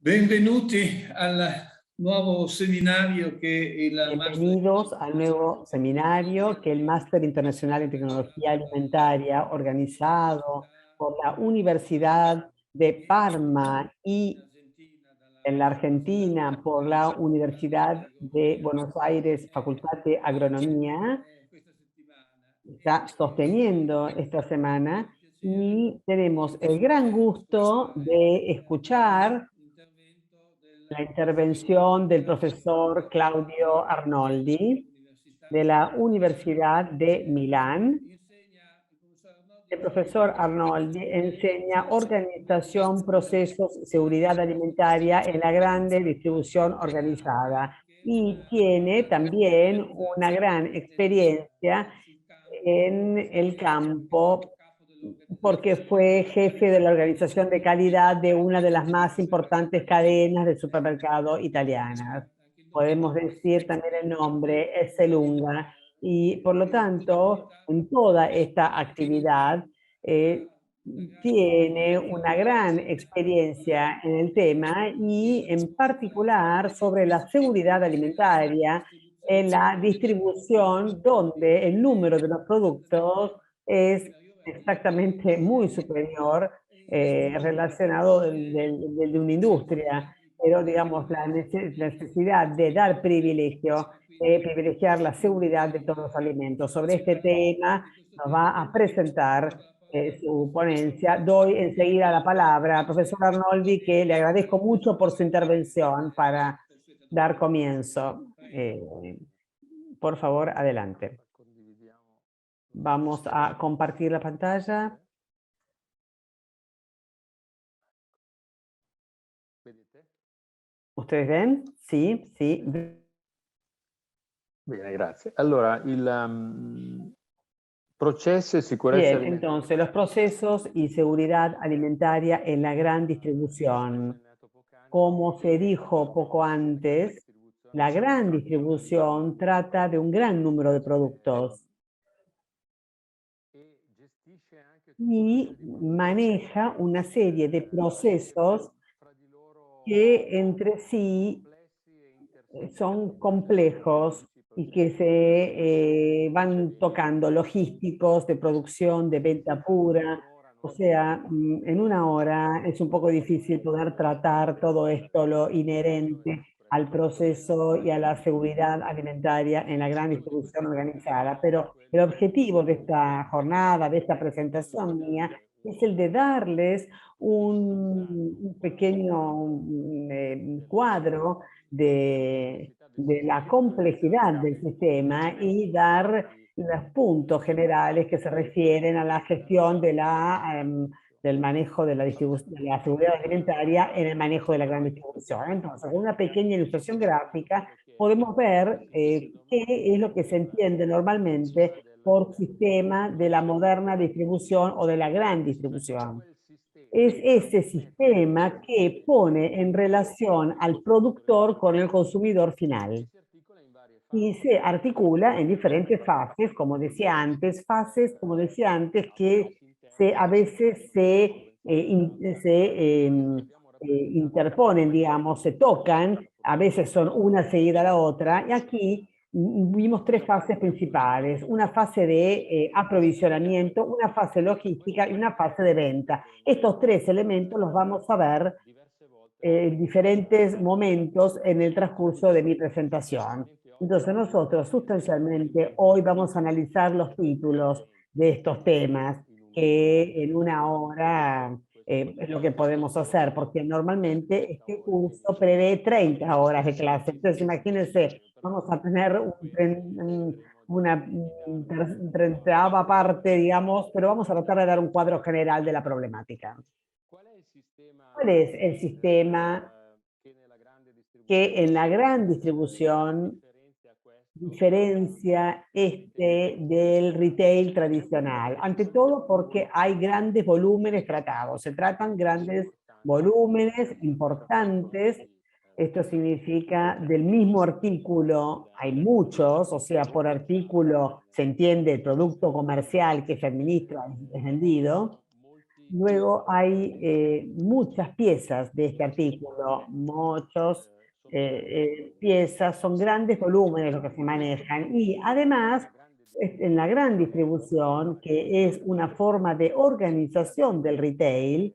Benvenuti al nuovo seminario che il Bienvenidos al nuevo seminario que el Máster Internacional en Tecnología Alimentaria, organizado por la Universidad de Parma y en la Argentina por la Universidad de Buenos Aires, Facultad de Agronomía, está sosteniendo esta semana, y tenemos el gran gusto de escuchar la intervención del profesor Claudio Arnoldi de la Universidad de Milán. El profesor Arnoldi enseña organización, procesos, seguridad alimentaria en la grande distribución organizada, y tiene también una gran experiencia en el campo porque fue jefe de la organización de calidad de una de las más importantes cadenas de supermercado italianas. Podemos decir también el nombre, es Esselunga, y por lo tanto, en toda esta actividad, tiene una gran experiencia en el tema y en particular sobre la seguridad alimentaria en la distribución, donde el número de los productos es exactamente muy superior relacionado de una industria, pero digamos la necesidad de dar privilegio, de privilegiar la seguridad de todos los alimentos. Sobre este tema nos va a presentar su ponencia. Doy enseguida la palabra al profesor Arnoldi, que le agradezco mucho por su intervención para dar comienzo. Por favor, adelante. Vamos a compartir la pantalla. ¿Ustedes ven? Sí, sí. Bene, grazie. Allora, processo e sicurezza Bien, entonces, los procesos y seguridad alimentaria en la gran distribución. Como se dijo poco antes, la gran distribución trata de un gran número de productos y maneja una serie de procesos que entre sí son complejos y que se van tocando, logísticos, de producción, de venta pura. O sea, en una hora es un poco difícil poder tratar todo esto, lo inherente al proceso y a la seguridad alimentaria en la gran distribución organizada. Pero el objetivo de esta jornada, de esta presentación mía, es el de darles un pequeño cuadro de la complejidad del sistema y dar los puntos generales que se refieren a la gestión de del manejo de de la seguridad alimentaria en el manejo de la gran distribución. Entonces, con una pequeña ilustración gráfica podemos ver qué es lo que se entiende normalmente por sistema de la moderna distribución o de la gran distribución. Es ese sistema que pone en relación al productor con el consumidor final y se articula en diferentes fases, como decía antes, que a veces se interponen, digamos, se tocan, a veces son una seguida a la otra, y aquí vimos tres fases principales: una fase de aprovisionamiento, una fase logística y una fase de venta. Estos tres elementos los vamos a ver en diferentes momentos en el transcurso de mi presentación. Entonces nosotros sustancialmente hoy vamos a analizar los títulos de estos temas, que en una hora es lo que podemos hacer, porque normalmente este curso prevé 30 horas de clase. Entonces imagínense, vamos a tener una treinta parte, digamos, pero vamos a tratar de dar un cuadro general de la problemática. ¿Cuál es el sistema que en la gran distribución diferencia del retail tradicional? Ante todo porque hay grandes volúmenes tratados, se tratan grandes volúmenes importantes. Esto significa del mismo artículo hay muchos, o sea, por artículo se entiende el producto comercial que se administra, es vendido. Luego hay muchas piezas de este artículo, muchas piezas, son grandes volúmenes los que se manejan y además en la gran distribución, que es una forma de organización del retail,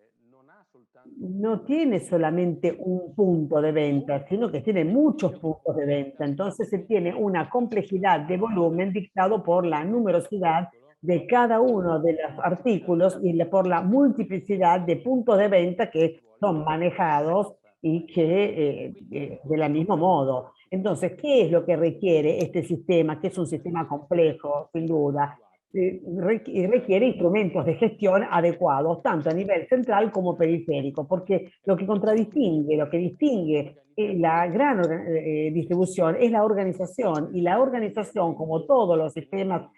no tiene solamente un punto de venta, sino que tiene muchos puntos de venta. Entonces se tiene una complejidad de volumen dictado por la numerosidad de cada uno de los artículos y por la multiplicidad de puntos de venta que son manejados y que de la mismo modo. Entonces, ¿qué es lo que requiere este sistema? Que es un sistema complejo, sin duda. Requiere instrumentos de gestión adecuados, tanto a nivel central como periférico, porque lo que distingue la gran distribución es la organización, y la organización, como todos los sistemas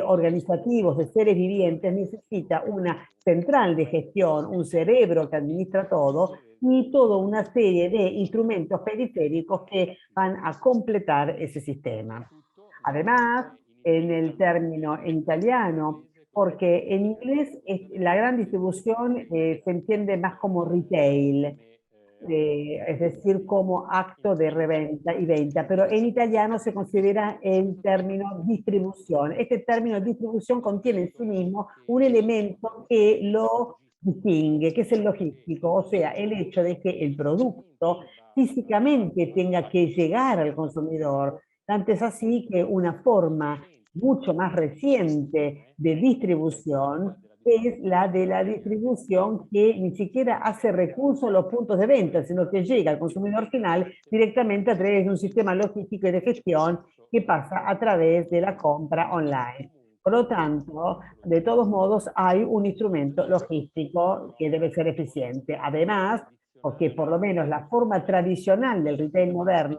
organizativos de seres vivientes, necesita una central de gestión, un cerebro que administra todo, y toda una serie de instrumentos periféricos que van a completar ese sistema. Además, en el término en italiano, porque en inglés la gran distribución se entiende más como retail, es decir, como acto de reventa y venta, pero en italiano se considera el término distribución. Este término distribución contiene en sí mismo un elemento que lo distingue, que es el logístico, o sea, el hecho de que el producto físicamente tenga que llegar al consumidor. Tanto es así que una forma mucho más reciente de distribución es la de la distribución que ni siquiera hace recurso a los puntos de venta, sino que llega al consumidor final directamente a través de un sistema logístico y de gestión que pasa a través de la compra online. Por lo tanto, de todos modos, hay un instrumento logístico que debe ser eficiente. Además, porque por lo menos la forma tradicional del retail moderno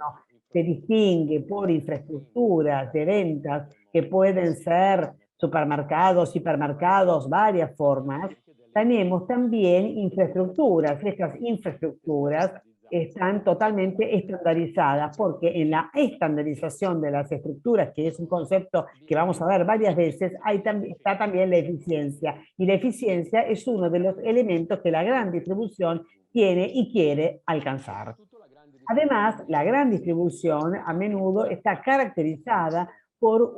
se distingue por infraestructuras de ventas que pueden ser supermercados, hipermercados, varias formas. Tenemos también infraestructuras. Estas infraestructuras están totalmente estandarizadas, porque en la estandarización de las estructuras, que es un concepto que vamos a ver varias veces, está también la eficiencia. Y la eficiencia es uno de los elementos que la gran distribución tiene y quiere alcanzar. Además, la gran distribución a menudo está caracterizada por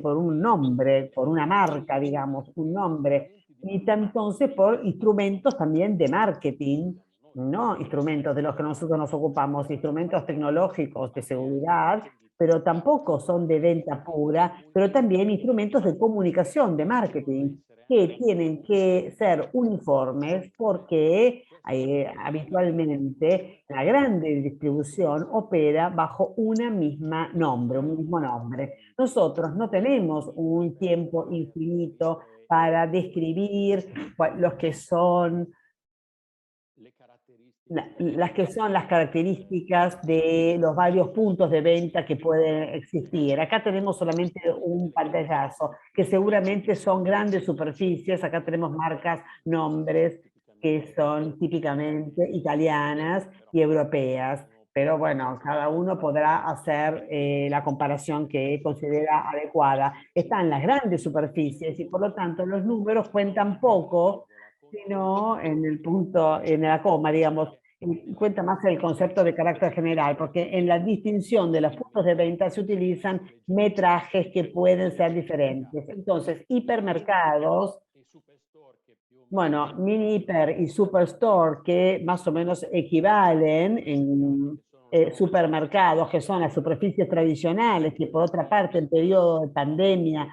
por un nombre, por una marca, digamos, un nombre, y entonces por instrumentos también de marketing, no instrumentos de los que nosotros nos ocupamos, instrumentos tecnológicos de seguridad, pero tampoco son de venta pura, pero también instrumentos de comunicación, de marketing, que tienen que ser uniformes porque habitualmente la grande distribución opera bajo un mismo nombre. Nosotros no tenemos un tiempo infinito para describir los que son las características de los varios puntos de venta que pueden existir. Acá tenemos solamente un pantallazo, que seguramente son grandes superficies. Acá tenemos marcas, nombres que son típicamente italianas y europeas. Pero bueno, cada uno podrá hacer la comparación que considera adecuada. Están las grandes superficies y por lo tanto los números cuentan poco, sino en el punto, en la coma, digamos, cuenta más el concepto de carácter general, porque en la distinción de los puntos de venta se utilizan metrajes que pueden ser diferentes. Entonces, hipermercados, bueno, mini hiper y superstore, que más o menos equivalen en supermercados, que son las superficies tradicionales, que por otra parte en periodo de pandemia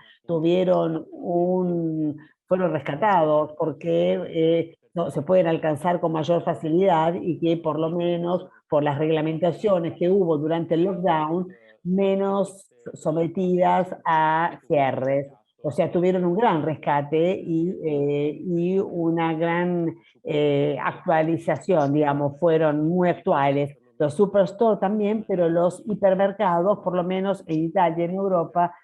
fueron rescatados porque no, se pueden alcanzar con mayor facilidad, y que por lo menos por las reglamentaciones que hubo durante el lockdown, menos sometidas a cierres. O sea, tuvieron un gran rescate y una gran actualización, digamos, fueron muy actuales. Los superstore también, pero los hipermercados, por lo menos en Italia y en Europa,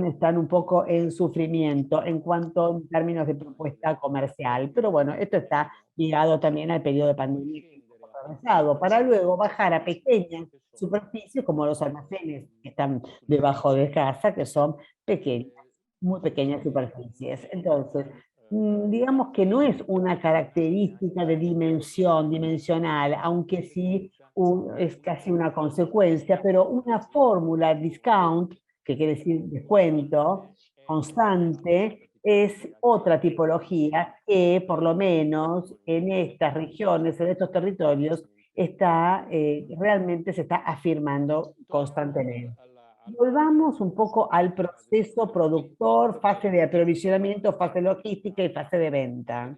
están un poco en sufrimiento en cuanto en términos de propuesta comercial. Pero bueno, esto está ligado también al periodo de pandemia que hemos atravesado, para luego bajar a pequeñas superficies como los almacenes que están debajo de casa, que son pequeñas, muy pequeñas superficies. Entonces, digamos que no es una característica de dimensional, aunque sí es casi una consecuencia, pero una fórmula discount, que quiere decir descuento, constante, es otra tipología que por lo menos en estas regiones, en estos territorios, realmente se está afirmando constantemente. Volvamos un poco al proceso productor, fase de aprovisionamiento, fase logística y fase de venta.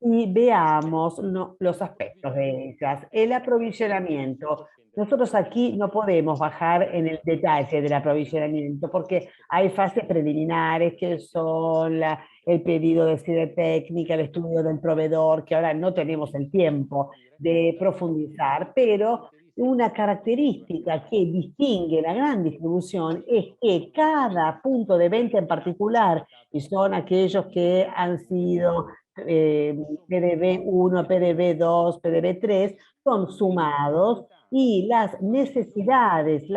Y veamos los aspectos de ellas. El aprovisionamiento. Nosotros aquí no podemos bajar en el detalle del aprovisionamiento porque hay fases preliminares que son el pedido de sede técnica, el estudio del proveedor, que ahora no tenemos el tiempo de profundizar, pero una característica que distingue la gran distribución es que cada punto de venta en particular, y son aquellos que han sido PDB 1, PDB 2, PDB 3, son sumados y las necesidades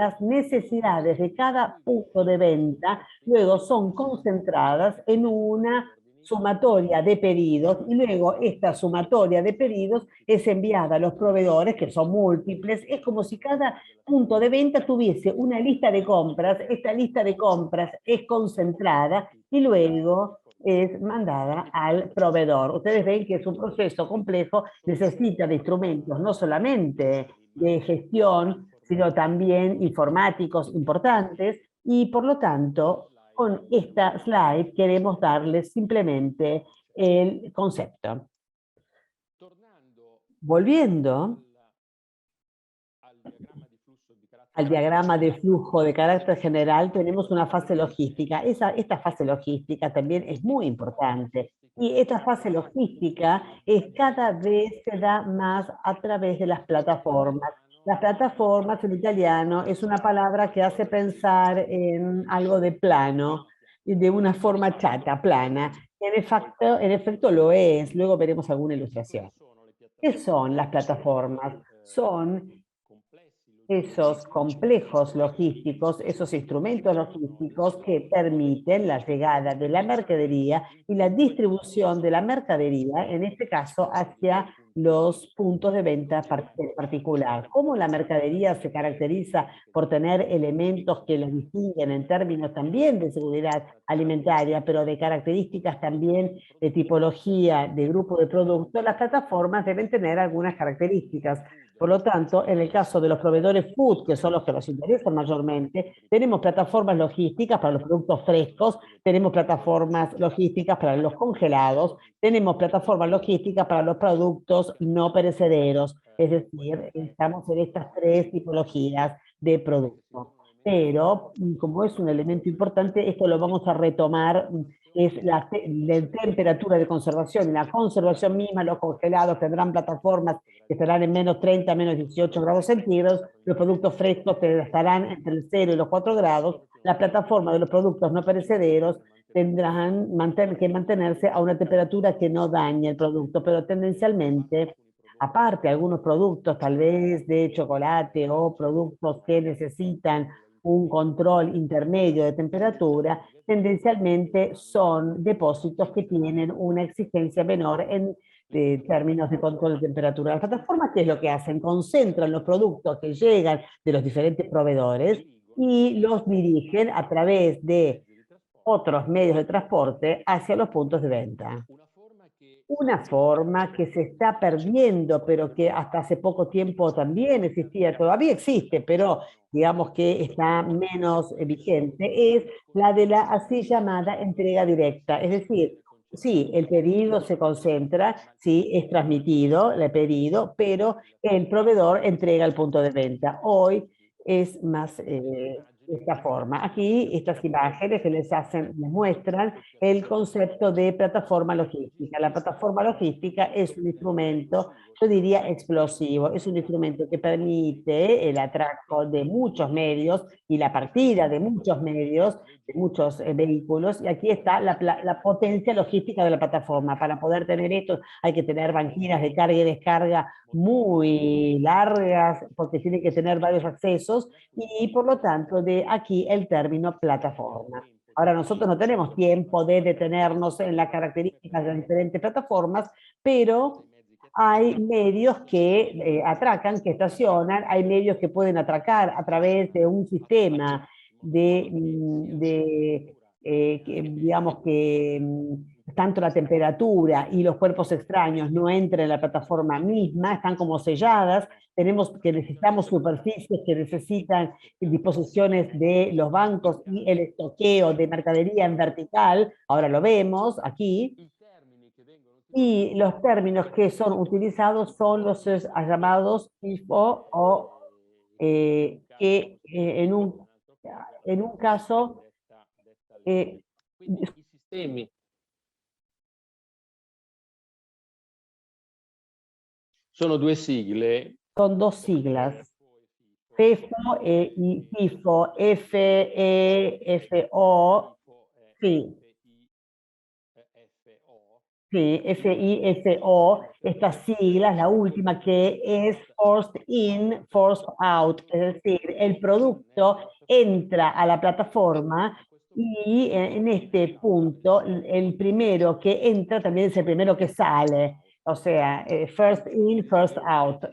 de cada punto de venta luego son concentradas en una sumatoria de pedidos y luego esta sumatoria de pedidos es enviada a los proveedores, que son múltiples. Es como si cada punto de venta tuviese una lista de compras. Esta lista de compras es concentrada y luego es mandada al proveedor. Ustedes ven que es un proceso complejo, necesita de instrumentos no solamente de gestión, sino también informáticos importantes y por lo tanto con esta slide queremos darles simplemente el concepto. Volviendo al diagrama de flujo de carácter general, tenemos una fase logística. Esta fase logística también es muy importante. Y esta fase logística cada vez se da más a través de las plataformas. Las plataformas en italiano es una palabra que hace pensar en algo de plano, de una forma chata, plana. En efecto lo es. Luego veremos alguna ilustración. ¿Qué son las plataformas? Son esos complejos logísticos, esos instrumentos logísticos que permiten la llegada de la mercadería y la distribución de la mercadería, en este caso, hacia los puntos de venta en particular. ¿Cómo la mercadería se caracteriza por tener elementos que los distinguen en términos también de seguridad alimentaria, pero de características también de tipología, de grupo de productos? Las plataformas deben tener algunas características. Por lo tanto, en el caso de los proveedores food, que son los que nos interesan mayormente, tenemos plataformas logísticas para los productos frescos, tenemos plataformas logísticas para los congelados, tenemos plataformas logísticas para los productos no perecederos, es decir, estamos en estas tres tipologías de productos. Pero, como es un elemento importante, esto lo vamos a retomar, es la temperatura de conservación. La conservación misma, los congelados tendrán plataformas que estarán en menos 30, menos 18 grados centígrados, los productos frescos estarán entre el 0 y los 4 grados, la plataforma de los productos no perecederos tendrán que mantenerse a una temperatura que no dañe el producto, pero tendencialmente, aparte algunos productos tal vez de chocolate o productos que necesitan un control intermedio de temperatura, tendencialmente son depósitos que tienen una exigencia menor en términos de control de temperatura. Las plataformas, ¿qué es lo que hacen? Concentran los productos que llegan de los diferentes proveedores y los dirigen a través de otros medios de transporte hacia los puntos de venta. Una forma que se está perdiendo, pero que hasta hace poco tiempo también existía, todavía existe, pero digamos que está menos vigente, es la de la así llamada entrega directa. Es decir, sí, el pedido se concentra, sí, es transmitido el pedido, pero el proveedor entrega el punto de venta. Hoy es más de esta forma. Aquí estas imágenes que les muestran el concepto de plataforma logística. La plataforma logística es un instrumento, yo diría explosivo, es un instrumento que permite el atraco de muchos medios y la partida de muchos medios, de muchos vehículos, y aquí está la potencia logística de la plataforma. Para poder tener esto hay que tener banquinas de carga y descarga muy largas, porque tiene que tener varios accesos, y por lo tanto de aquí el término plataforma. Ahora, nosotros no tenemos tiempo de detenernos en las características de las diferentes plataformas, pero hay medios que atracan, que estacionan, hay medios que pueden atracar a través de un sistema digamos que tanto la temperatura y los cuerpos extraños no entren en la plataforma misma, están como selladas, necesitamos superficies que necesitan disposiciones de los bancos y el estoqueo de mercadería en vertical, ahora lo vemos aquí, y los términos que son utilizados son los llamados FIFO o que en un caso Quindi i sistemi sono due sigle. son dos siglas, FEFO y FIFO, FEFO, sí. Sí, FIFO, estas siglas, la última que es forced in, forced out, es decir, el producto entra a la plataforma y en este punto el primero que entra también es el primero que sale, o sea, first in, first out.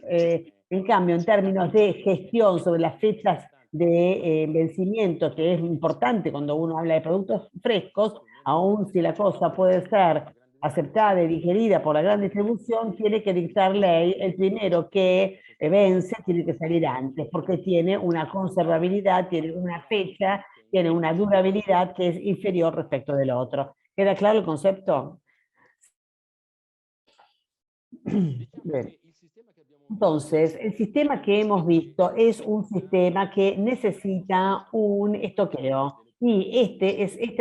En cambio, en términos de gestión sobre las fechas de vencimiento, que es importante cuando uno habla de productos frescos, aun si la cosa puede ser aceptada y digerida por la gran distribución, tiene que dictar ley, el primero que vence tiene que salir antes, porque tiene una conservabilidad, tiene una fecha, tiene una durabilidad que es inferior respecto del otro. ¿Queda claro el concepto? Bien. Entonces, el sistema que hemos visto es un sistema que necesita un estoqueo. Y esta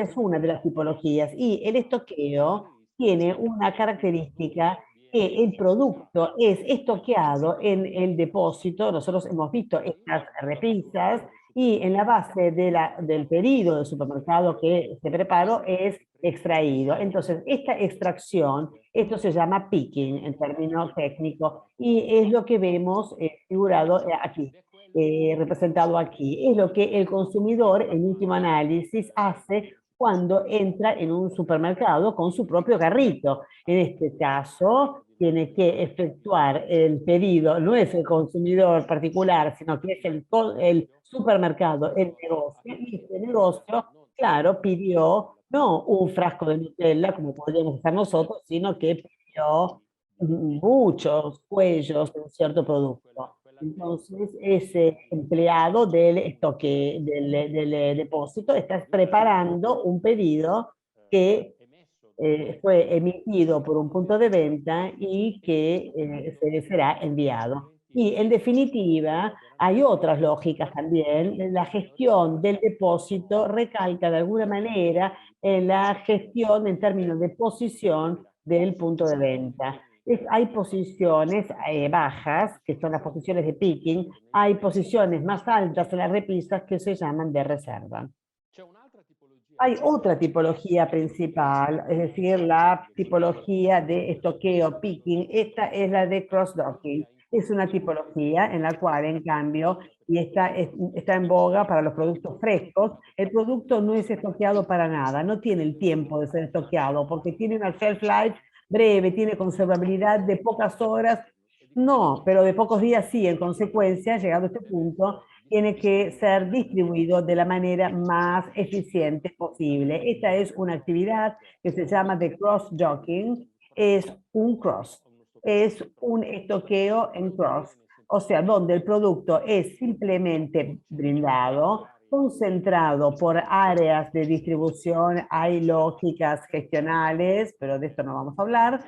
es una de las tipologías. Y el estoqueo tiene una característica que el producto es estoqueado en el depósito. Nosotros hemos visto estas repisas y en la base del pedido del supermercado que se preparó es extraído. Entonces, esta extracción, esto se llama picking en términos técnicos y es lo que vemos figurado aquí, representado aquí. Es lo que el consumidor, en último análisis, hace cuando entra en un supermercado con su propio carrito. En este caso, tiene que efectuar el pedido, no es el consumidor particular, sino que es el supermercado, el negocio, y este negocio, claro, pidió no un frasco de Nutella, como podríamos hacer nosotros, sino que pidió muchos cuellos de un cierto producto. Entonces, ese empleado del estoque, del depósito, está preparando un pedido que fue emitido por un punto de venta y que se será enviado. Y en definitiva, hay otras lógicas también. La gestión del depósito recalca de alguna manera en la gestión en términos de posición del punto de venta. Hay posiciones bajas, que son las posiciones de picking, hay posiciones más altas en las repisas que se llaman de reserva. Hay otra tipología principal, es decir, la tipología de estoqueo picking. Esta es la de cross-docking. Es una tipología en la cual, en cambio, y está en boga para los productos frescos, el producto no es estoqueado para nada, no tiene el tiempo de ser estoqueado, porque tiene una shelf life breve, tiene conservabilidad de pocas horas, no, pero de pocos días sí. En consecuencia, llegado a este punto, tiene que ser distribuido de la manera más eficiente posible. Esta es una actividad que se llama de cross-docking, es un cross, es un estoqueo en cross, o sea, donde el producto es simplemente brindado, concentrado por áreas de distribución, hay lógicas gestionales, pero de esto no vamos a hablar,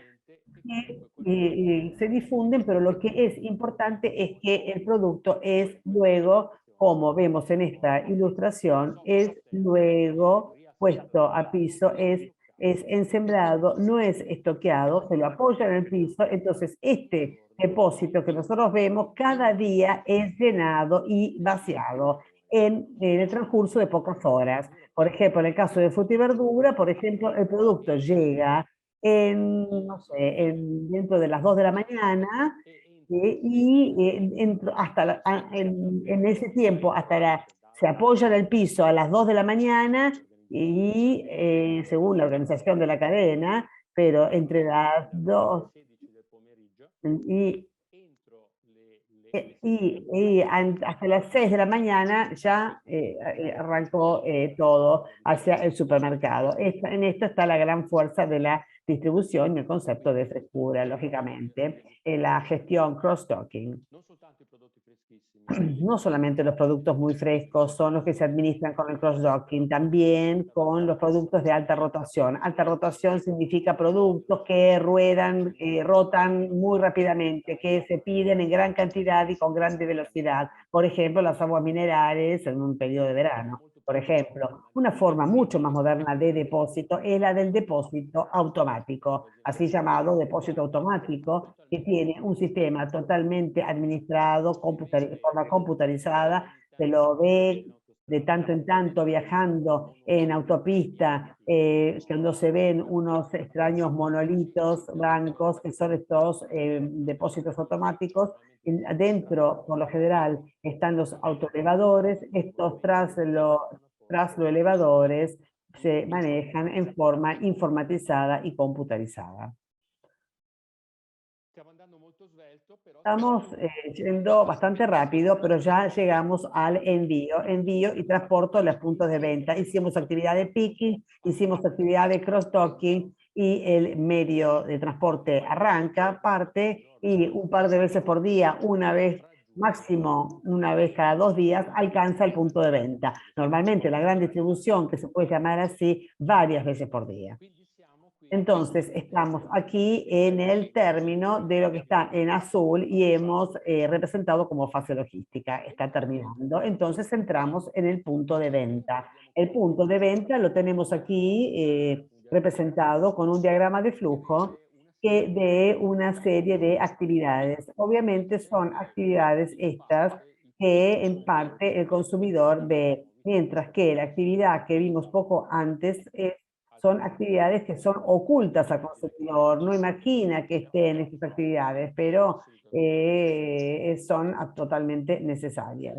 y se difunden, pero lo que es importante es que el producto es luego, como vemos en esta ilustración, es luego puesto a piso, es ensembrado, no es estoqueado, se lo apoya en el piso, entonces este depósito que nosotros vemos cada día es llenado y vaciado en el transcurso de pocas horas. Por ejemplo, en el caso de fruta y verdura, por ejemplo, el producto llega no sé, dentro de las 2 de la mañana, hasta en ese tiempo, se apoya en el piso a las 2 de la mañana y según la organización de la cadena, pero entre las 2 y hasta las 6 de la mañana ya arrancó todo hacia el supermercado. En esto está la gran fuerza de la distribución y el concepto de frescura, lógicamente, la gestión cross-docking. No solamente los productos muy frescos son los que se administran con el cross-docking, también con los productos de alta rotación. Alta rotación significa productos que ruedan, rotan muy rápidamente, que se piden en gran cantidad y con grande velocidad. Por ejemplo, las aguas minerales en un periodo de verano. Por ejemplo, una forma mucho más moderna de depósito es la del depósito automático, así llamado depósito automático, que tiene un sistema totalmente administrado, de forma computarizada, se lo ve de tanto en tanto viajando en autopista, cuando se ven unos extraños monolitos blancos que son estos depósitos automáticos. Dentro, por lo general, están los autoelevadores, estos trasloelevadores se manejan en forma informatizada y computarizada. Estamos yendo bastante rápido, pero ya llegamos al envío y transporte a los puntos de venta. Hicimos actividad de picking, hicimos actividad de cross-docking y el medio de transporte arranca, parte y un par de veces por día, una vez máximo, una vez cada 2 días, alcanza el punto de venta. Normalmente la gran distribución, que se puede llamar así, varias veces por día. Entonces, estamos aquí en el término de lo que está en azul y hemos representado como fase logística. Está terminando. Entonces, entramos en el punto de venta. El punto de venta lo tenemos aquí representado con un diagrama de flujo de una serie de actividades. Obviamente son actividades estas que en parte el consumidor ve, mientras que la actividad que vimos poco antes son actividades que son ocultas al consumidor, no imagina que estén estas actividades, pero son totalmente necesarias.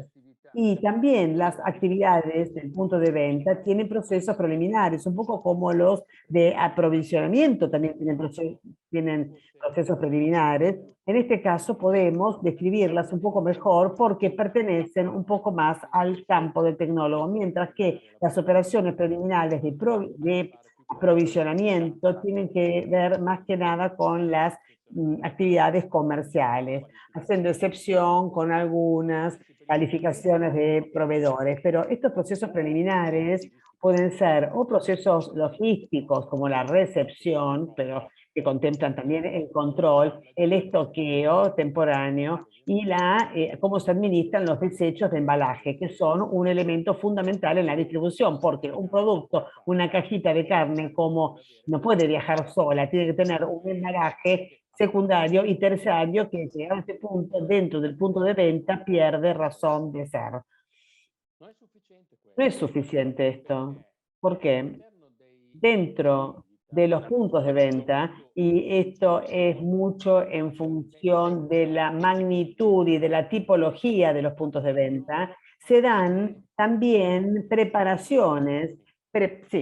Y también las actividades del punto de venta tienen procesos preliminares, un poco como los de aprovisionamiento también tienen procesos preliminares. En este caso podemos describirlas un poco mejor porque pertenecen un poco más al campo del tecnólogo, mientras que las operaciones preliminares de aprovisionamiento tienen que ver más que nada con las actividades comerciales, haciendo excepción con algunas calificaciones de proveedores, pero estos procesos preliminares pueden ser o procesos logísticos como la recepción, pero que contemplan también el control, el estoqueo temporáneo y cómo se administran los desechos de embalaje, que son un elemento fundamental en la distribución, porque un producto, una cajita de carne, como no puede viajar sola, tiene que tener un embalaje secundario y terciario que llegado a este punto, dentro del punto de venta, pierde razón de ser. No es suficiente esto. ¿Por qué? Dentro de los puntos de venta, y esto es mucho en función de la magnitud y de la tipología de los puntos de venta, se dan también preparaciones,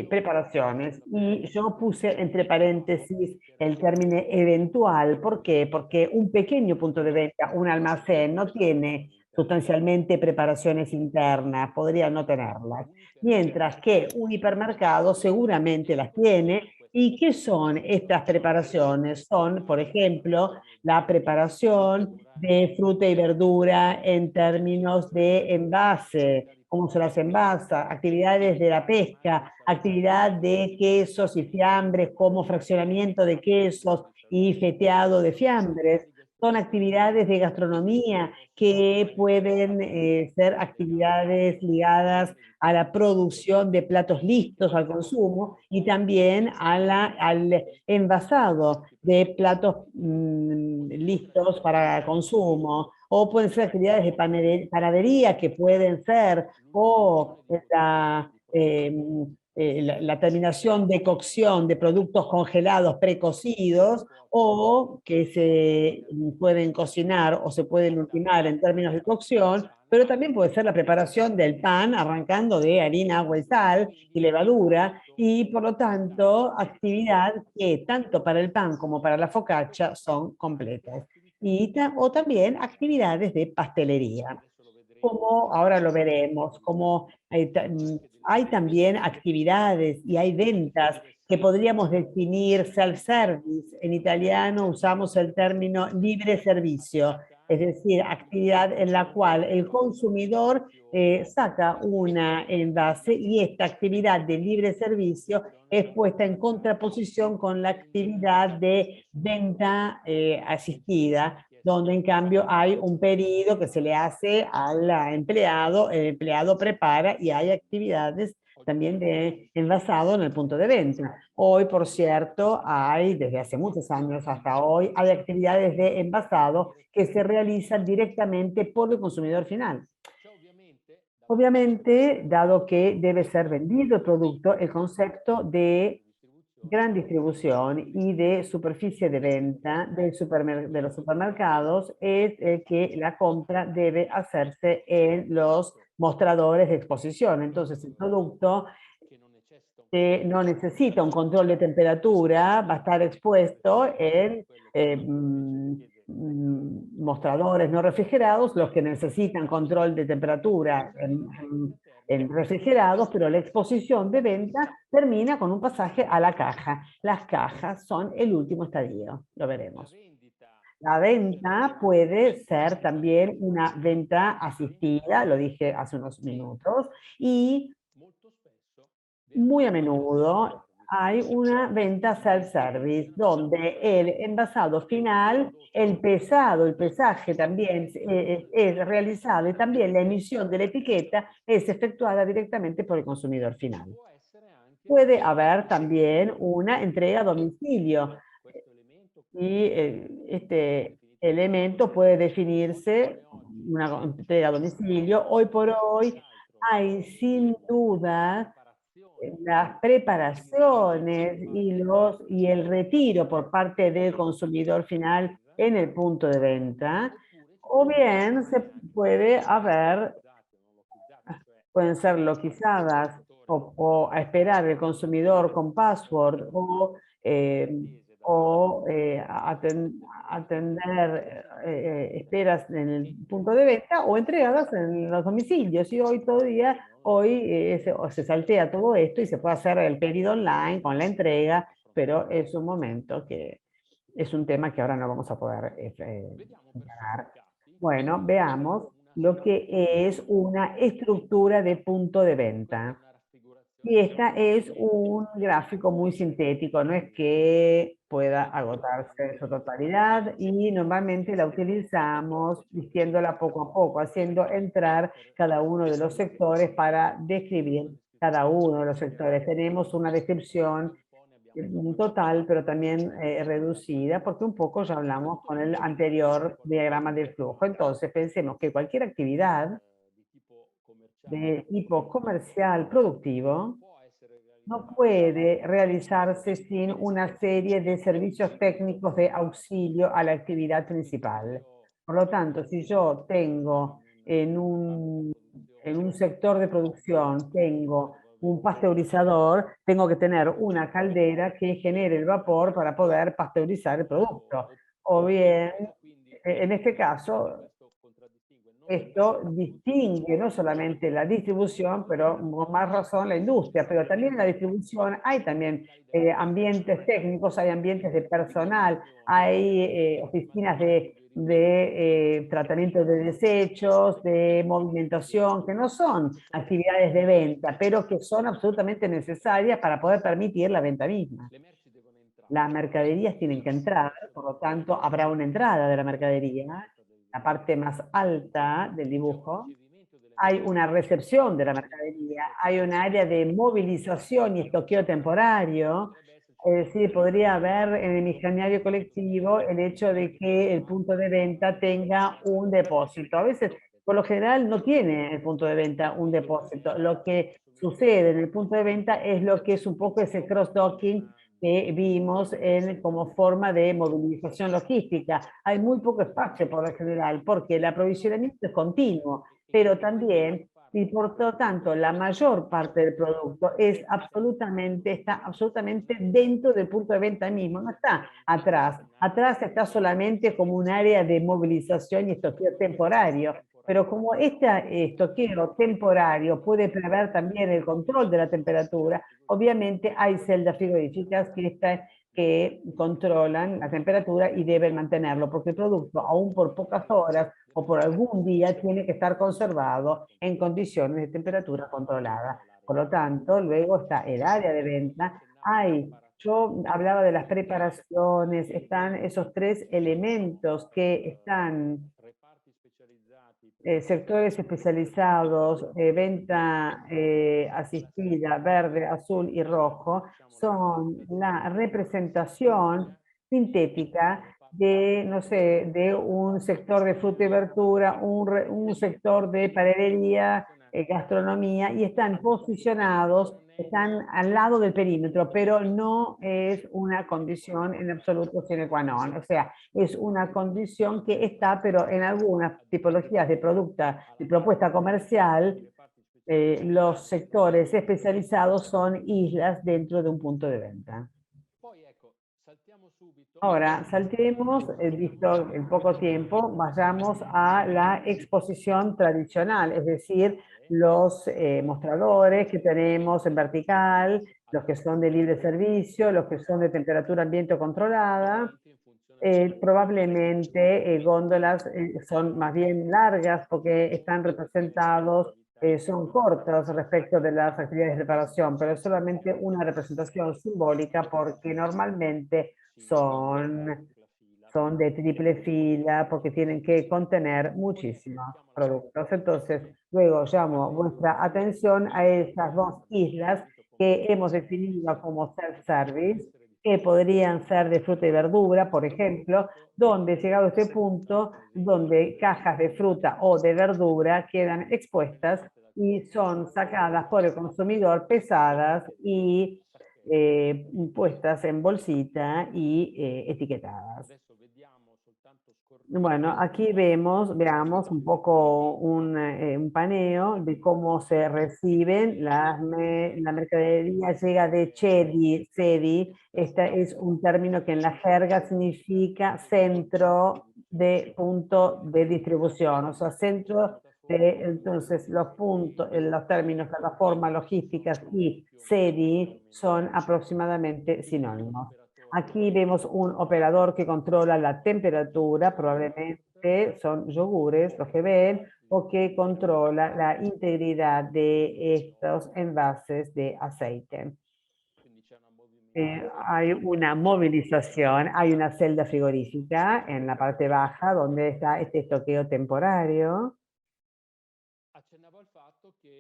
preparaciones, y yo puse entre paréntesis el término eventual. ¿Por qué? Porque un pequeño punto de venta, un almacén, no tiene sustancialmente preparaciones internas, podría no tenerlas, mientras que un hipermercado seguramente las tiene. ¿Y qué son estas preparaciones? Son, por ejemplo, la preparación de fruta y verdura en términos de envase, cómo se las envasa, actividades de la pesca, actividad de quesos y fiambres, como fraccionamiento de quesos y feteado de fiambres. Son actividades de gastronomía que pueden ser actividades ligadas a la producción de platos listos al consumo y también al envasado de platos listos para consumo, o pueden ser actividades de panadería que pueden ser, o la terminación de cocción de productos congelados precocidos, o que se pueden cocinar o se pueden ultimar en términos de cocción pero también puede ser la preparación del pan, arrancando de harina, agua y sal y levadura, y por lo tanto, actividad que tanto para el pan como para la focaccia son completas. O también actividades de pastelería, como ahora lo veremos, como hay también actividades y hay ventas que podríamos definir self-service. En italiano usamos el término libre servicio, es decir, actividad en la cual el consumidor saca una envase y esta actividad de libre servicio es puesta en contraposición con la actividad de venta asistida, donde en cambio hay un pedido que se le hace al empleado, el empleado prepara y hay actividades también de envasado en el punto de venta. Hoy, por cierto, hay, desde hace muchos años hasta hoy, hay actividades de envasado que se realizan directamente por el consumidor final. Obviamente, dado que debe ser vendido el producto, el concepto de gran distribución y de superficie de venta de los supermercados es que la compra debe hacerse en los mostradores de exposición. Entonces, el producto no necesita un control de temperatura, va a estar expuesto en mostradores no refrigerados, los que necesitan control de temperatura en refrigerados, pero la exposición de venta termina con un pasaje a la caja. Las cajas son el último estadio, lo veremos. La venta puede ser también una venta asistida, lo dije hace unos minutos, y muy a menudo hay una venta self-service donde el envasado final, el pesado, el pesaje también es realizado y también la emisión de la etiqueta es efectuada directamente por el consumidor final. Puede haber también una entrega a domicilio y este elemento puede definirse una entrega a domicilio. Hoy por hoy hay sin duda las preparaciones y el retiro por parte del consumidor final en el punto de venta, o bien se puede haber, pueden ser loquizadas o a esperar el consumidor con password atender esperas en el punto de venta o entregadas en los domicilios. Y hoy todavía, se saltea todo esto y se puede hacer el pedido online con la entrega, pero es un momento que es un tema que ahora no vamos a poder encarar. Bueno, veamos lo que es una estructura de punto de venta. Y esta es un gráfico muy sintético, no es que pueda agotarse en su totalidad y normalmente la utilizamos vistiéndola poco a poco, haciendo entrar cada uno de los sectores para describir cada uno de los sectores. Tenemos una descripción total, pero también reducida, porque un poco ya hablamos con el anterior diagrama del flujo. Entonces, pensemos que cualquier actividad de tipo comercial productivo no puede realizarse sin una serie de servicios técnicos de auxilio a la actividad principal. Por lo tanto, si yo tengo en un sector de producción, tengo un pasteurizador, tengo que tener una caldera que genere el vapor para poder pasteurizar el producto. O bien, en este caso, esto distingue no solamente la distribución, pero con más razón la industria, pero también en la distribución hay también ambientes técnicos, hay ambientes de personal, hay oficinas de tratamiento de desechos, de movimentación, que no son actividades de venta, pero que son absolutamente necesarias para poder permitir la venta misma. Las mercaderías tienen que entrar, por lo tanto habrá una entrada de la mercadería, la parte más alta del dibujo, hay una recepción de la mercadería, hay un área de movilización y estoqueo temporario, es decir, podría haber en el imaginario colectivo el hecho de que el punto de venta tenga un depósito. A veces, por lo general, no tiene el punto de venta un depósito. Lo que sucede en el punto de venta es lo que es un poco ese cross-docking que vimos como forma de movilización logística. Hay muy poco espacio por lo general, porque el aprovisionamiento es continuo. pero también, y por lo tanto, la mayor parte del producto está absolutamente dentro del punto de venta mismo, no está atrás. Atrás está solamente como un área de movilización y estoqueo temporario. Pero como este estoqueo temporario puede prever también el control de la temperatura, obviamente hay celdas frigoríficas que controlan la temperatura y deben mantenerlo, porque el producto, aún por pocas horas o por algún día, tiene que estar conservado en condiciones de temperatura controlada. Por lo tanto, luego está el área de venta. Yo hablaba de las preparaciones, están esos tres elementos que están sectores especializados, venta asistida, verde, azul y rojo, son la representación sintética de, no sé, de un sector de fruta y verdura, un sector de panadería, gastronomía, y están posicionados, están al lado del perímetro, pero no es una condición en absoluto sine qua non. O sea, es una condición que está, pero en algunas tipologías de propuesta comercial, los sectores especializados son islas dentro de un punto de venta. Ahora, saltemos, visto el poco tiempo, vayamos a la exposición tradicional, es decir, los mostradores que tenemos en vertical, los que son de libre servicio, los que son de temperatura ambiente controlada. Probablemente góndolas son más bien largas porque están representados, son cortos respecto de las actividades de reparación, pero es solamente una representación simbólica porque normalmente son de triple fila porque tienen que contener muchísimos productos. Entonces, luego llamo vuestra atención a esas dos islas que hemos definido como self-service, que podrían ser de fruta y verdura, por ejemplo, donde, llegado a este punto, donde cajas de fruta o de verdura quedan expuestas y son sacadas por el consumidor, pesadas y puestas en bolsita y etiquetadas. Bueno, aquí veamos un poco un paneo de cómo se reciben la mercadería. Llega de CEDI. Este es un término que en la jerga significa centro de punto de distribución, o sea, entonces los puntos, los términos plataforma, logísticas y CEDI son aproximadamente sinónimos. Aquí vemos un operador que controla la temperatura, probablemente son yogures los que ven, o que controla la integridad de estos envases de aceite. Hay una movilización, hay una celda frigorífica en la parte baja donde está este estoqueo temporario.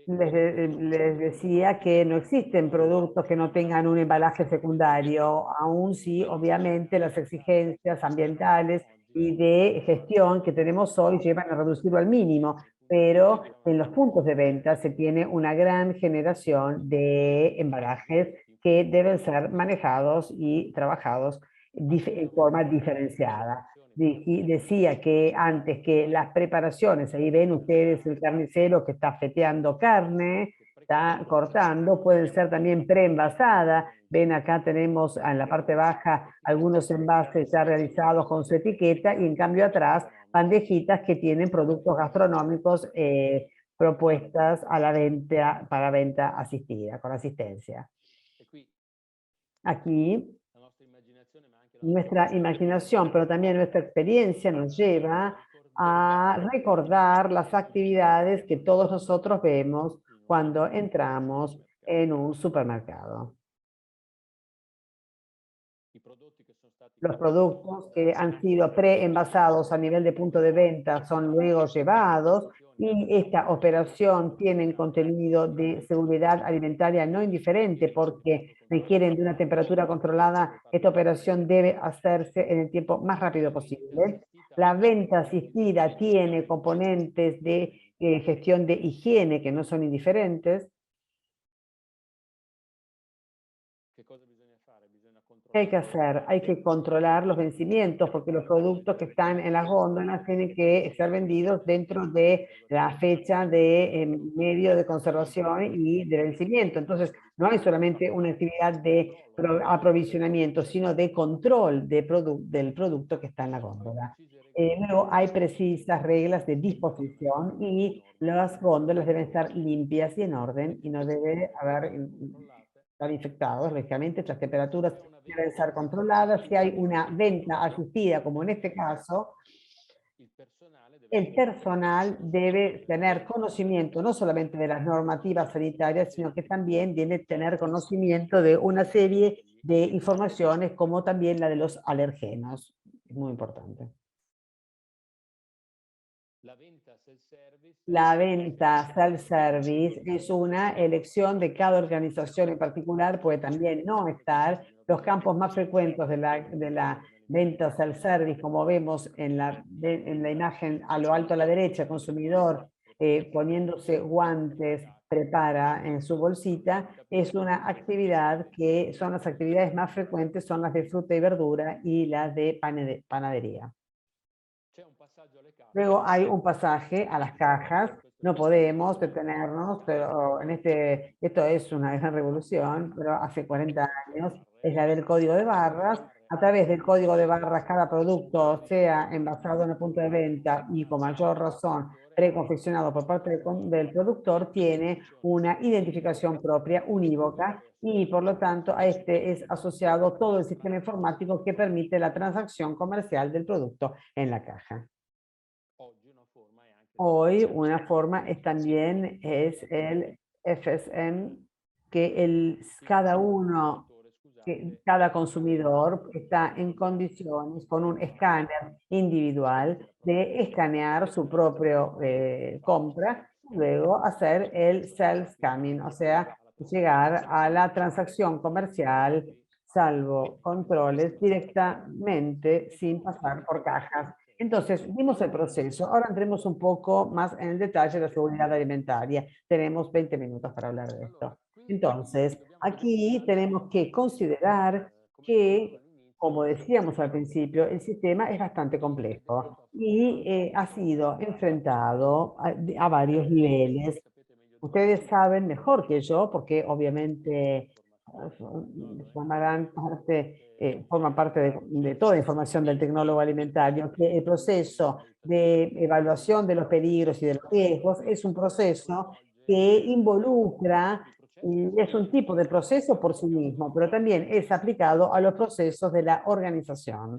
Les decía que no existen productos que no tengan un embalaje secundario, aún si obviamente las exigencias ambientales y de gestión que tenemos hoy llevan a reducirlo al mínimo, pero en los puntos de venta se tiene una gran generación de embalajes que deben ser manejados y trabajados en forma diferenciada. Decía que antes que las preparaciones, ahí ven ustedes el carnicero que está feteando carne, está cortando, pueden ser también preenvasada. Ven acá tenemos en la parte baja algunos envases ya realizados con su etiqueta y en cambio atrás bandejitas que tienen productos gastronómicos propuestas a la venta, para venta asistida, con asistencia. Aquí nuestra imaginación, pero también nuestra experiencia nos lleva a recordar las actividades que todos nosotros vemos cuando entramos en un supermercado. Los productos que han sido preenvasados a nivel de punto de venta son luego llevados y esta operación tiene contenido de seguridad alimentaria no indiferente porque requieren de una temperatura controlada. Esta operación debe hacerse en el tiempo más rápido posible. La venta asistida tiene componentes de gestión de higiene que no son indiferentes. ¿Qué hay que hacer? Hay que controlar los vencimientos porque los productos que están en las góndolas tienen que ser vendidos dentro de la fecha de medio de conservación y de vencimiento. Entonces, no hay solamente una actividad de aprovisionamiento, sino de control del producto que está en la góndola. Luego hay precisas reglas de disposición y las góndolas deben estar limpias y en orden y no debe haber estar infectados. Lógicamente, las temperaturas deben ser controladas. Si hay una venta asistida, como en este caso, el personal debe tener conocimiento no solamente de las normativas sanitarias, sino que también debe tener conocimiento de una serie de informaciones, como también la de los alergenos. Es muy importante. La venta self-service es una elección de cada organización en particular, puede también no estar. Los campos más frecuentes de la venta self-service, como vemos en la imagen a lo alto a la derecha, consumidor poniéndose guantes, prepara en su bolsita, es una actividad que son las actividades más frecuentes, son las de fruta y verdura y las de panadería. Luego hay un pasaje a las cajas, no podemos detenernos, pero esto es una gran revolución, pero hace 40 años, es la del código de barras. A través del código de barras, cada producto, sea envasado en el punto de venta y con mayor razón preconfeccionado por parte del productor, tiene una identificación propia unívoca y por lo tanto a este es asociado todo el sistema informático que permite la transacción comercial del producto en la caja. Hoy una forma es también el FSM, que cada consumidor está en condiciones con un escáner individual de escanear su propio compra, luego hacer el self-scanning, o sea, llegar a la transacción comercial, salvo controles, directamente sin pasar por cajas. Entonces, vimos el proceso. Ahora entremos un poco más en el detalle de la seguridad alimentaria. Tenemos 20 minutos para hablar de esto. Entonces, aquí tenemos que considerar que, como decíamos al principio, el sistema es bastante complejo y ha sido enfrentado a varios niveles. Ustedes saben mejor que yo, porque obviamente forman parte de toda información del tecnólogo alimentario, que el proceso de evaluación de los peligros y de los riesgos es un proceso que involucra, y es un tipo de proceso por sí mismo, pero también es aplicado a los procesos de la organización.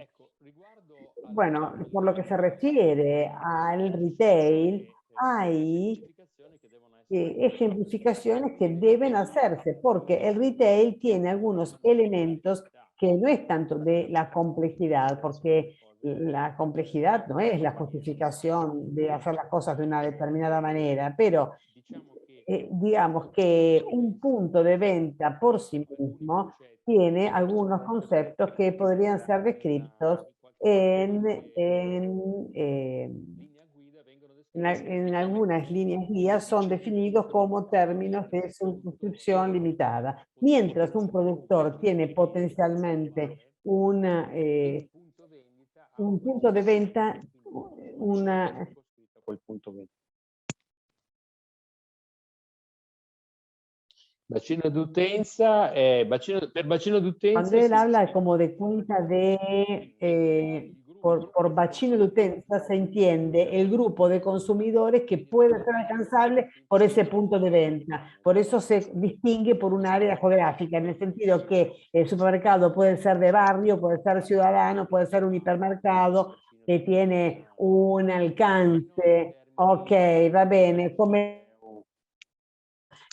Bueno, por lo que se refiere al retail, hay ejemplificaciones que deben hacerse, porque el retail tiene algunos elementos que no es tanto de la complejidad, porque la complejidad no es la justificación de hacer las cosas de una determinada manera, pero digamos que un punto de venta por sí mismo tiene algunos conceptos que podrían ser descritos en algunas líneas guías son definidos como términos de circunscripción limitada, mientras un productor tiene potencialmente un punto de venta, una... Bacino d'utenza, per bacino d'utenza... Cuando él habla como de cuenta de, por bacino de utenza, se entiende el grupo de consumidores que puede ser alcanzable por ese punto de venta. Por eso se distingue por un área geográfica, en el sentido que el supermercado puede ser de barrio, puede ser ciudadano, puede ser un hipermercado que tiene un alcance. Ok, va bene, come...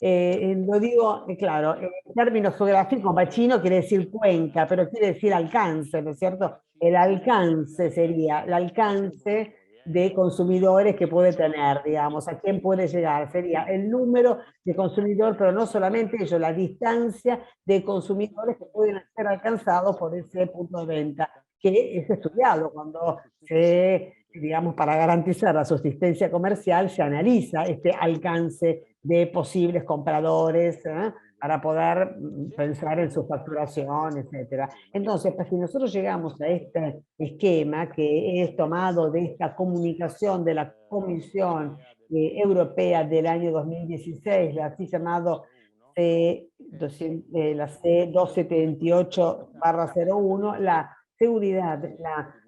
lo digo, claro, en términos geográficos, bacino quiere decir cuenca, pero quiere decir alcance, ¿no es cierto? El alcance sería el alcance de consumidores que puede tener, digamos, a quién puede llegar, sería el número de consumidores, pero no solamente ello, la distancia de consumidores que pueden ser alcanzados por ese punto de venta, que es estudiado cuando digamos, para garantizar la subsistencia comercial, se analiza este alcance de posibles compradores para poder pensar en su facturación, etcétera. Entonces, pues, si nosotros llegamos a este esquema que es tomado de esta comunicación de la Comisión Europea del año 2016, la así llamado la C278/01, la seguridad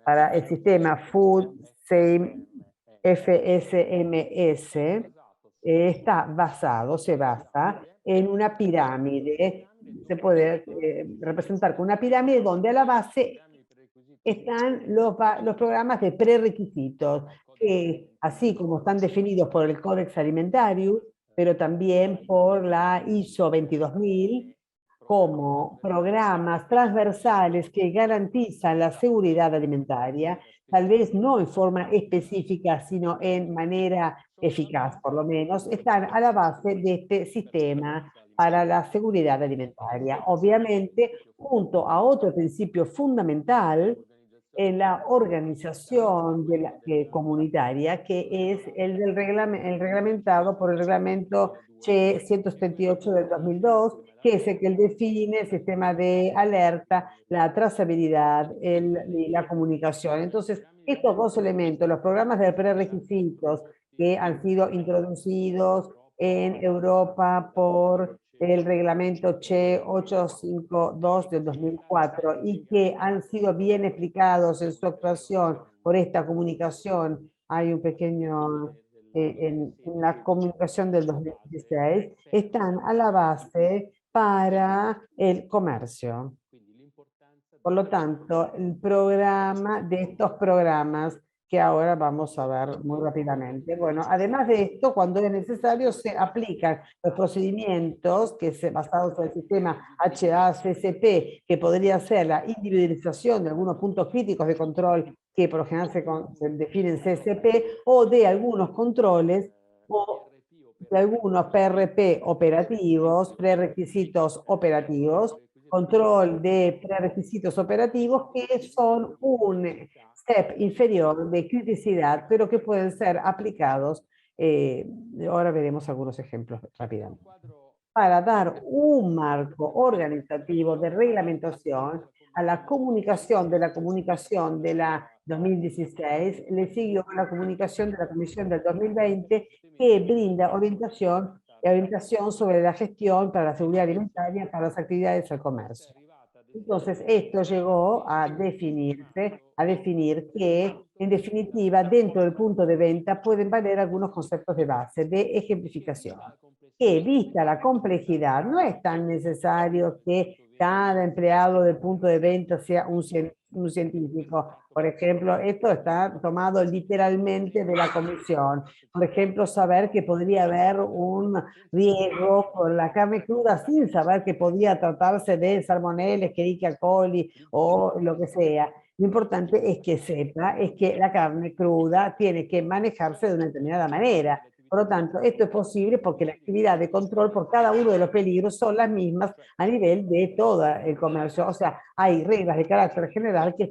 para el sistema Food Same FSMS se basa en una pirámide. Se puede representar con una pirámide donde a la base están los programas de prerequisitos, que así como están definidos por el Codex Alimentarius, pero también por la ISO 22000, como programas transversales que garantizan la seguridad alimentaria, tal vez no en forma específica, sino en manera eficaz, por lo menos, están a la base de este sistema para la seguridad alimentaria. Obviamente, junto a otro principio fundamental en la organización comunitaria, que es el reglamentado por el reglamento CHE 178 del 2002, que es el que define el sistema de alerta, la trazabilidad y la comunicación. Entonces, estos dos elementos, los programas de prerequisitos que han sido introducidos en Europa por el reglamento CHE 852 del 2004 y que han sido bien explicados en su actuación por esta comunicación. Hay un pequeño en la comunicación del 2016, están a la base para el comercio. Por lo tanto, el programa de estos programas que ahora vamos a ver muy rápidamente. Bueno, además de esto, cuando es necesario, se aplican los procedimientos basados en el sistema HACCP, que podría ser la individualización de algunos puntos críticos de control que por lo general se definen CSP, o de algunos controles o de algunos PRP operativos, prerequisitos operativos, control de prerequisitos operativos que son un step inferior de criticidad, pero que pueden ser aplicados. Ahora veremos algunos ejemplos rápidamente. Para dar un marco organizativo de reglamentación a la comunicación de la 2016, le siguió la comunicación de la Comisión del 2020 que brinda orientación sobre la gestión para la seguridad alimentaria para las actividades del comercio. Entonces, esto llegó a definir que, en definitiva, dentro del punto de venta pueden valer algunos conceptos de base, de ejemplificación, que vista la complejidad, no es tan necesario que cada empleado del punto de venta sea un científico. Por ejemplo, esto está tomado literalmente de la comisión. Por ejemplo, saber que podría haber un riesgo con la carne cruda sin saber que podía tratarse de salmonella, Escherichia coli o lo que sea. Lo importante es que sepa, es que la carne cruda tiene que manejarse de una determinada manera. Por lo tanto, esto es posible porque la actividad de control por cada uno de los peligros son las mismas a nivel de todo el comercio. O sea, hay reglas de carácter general que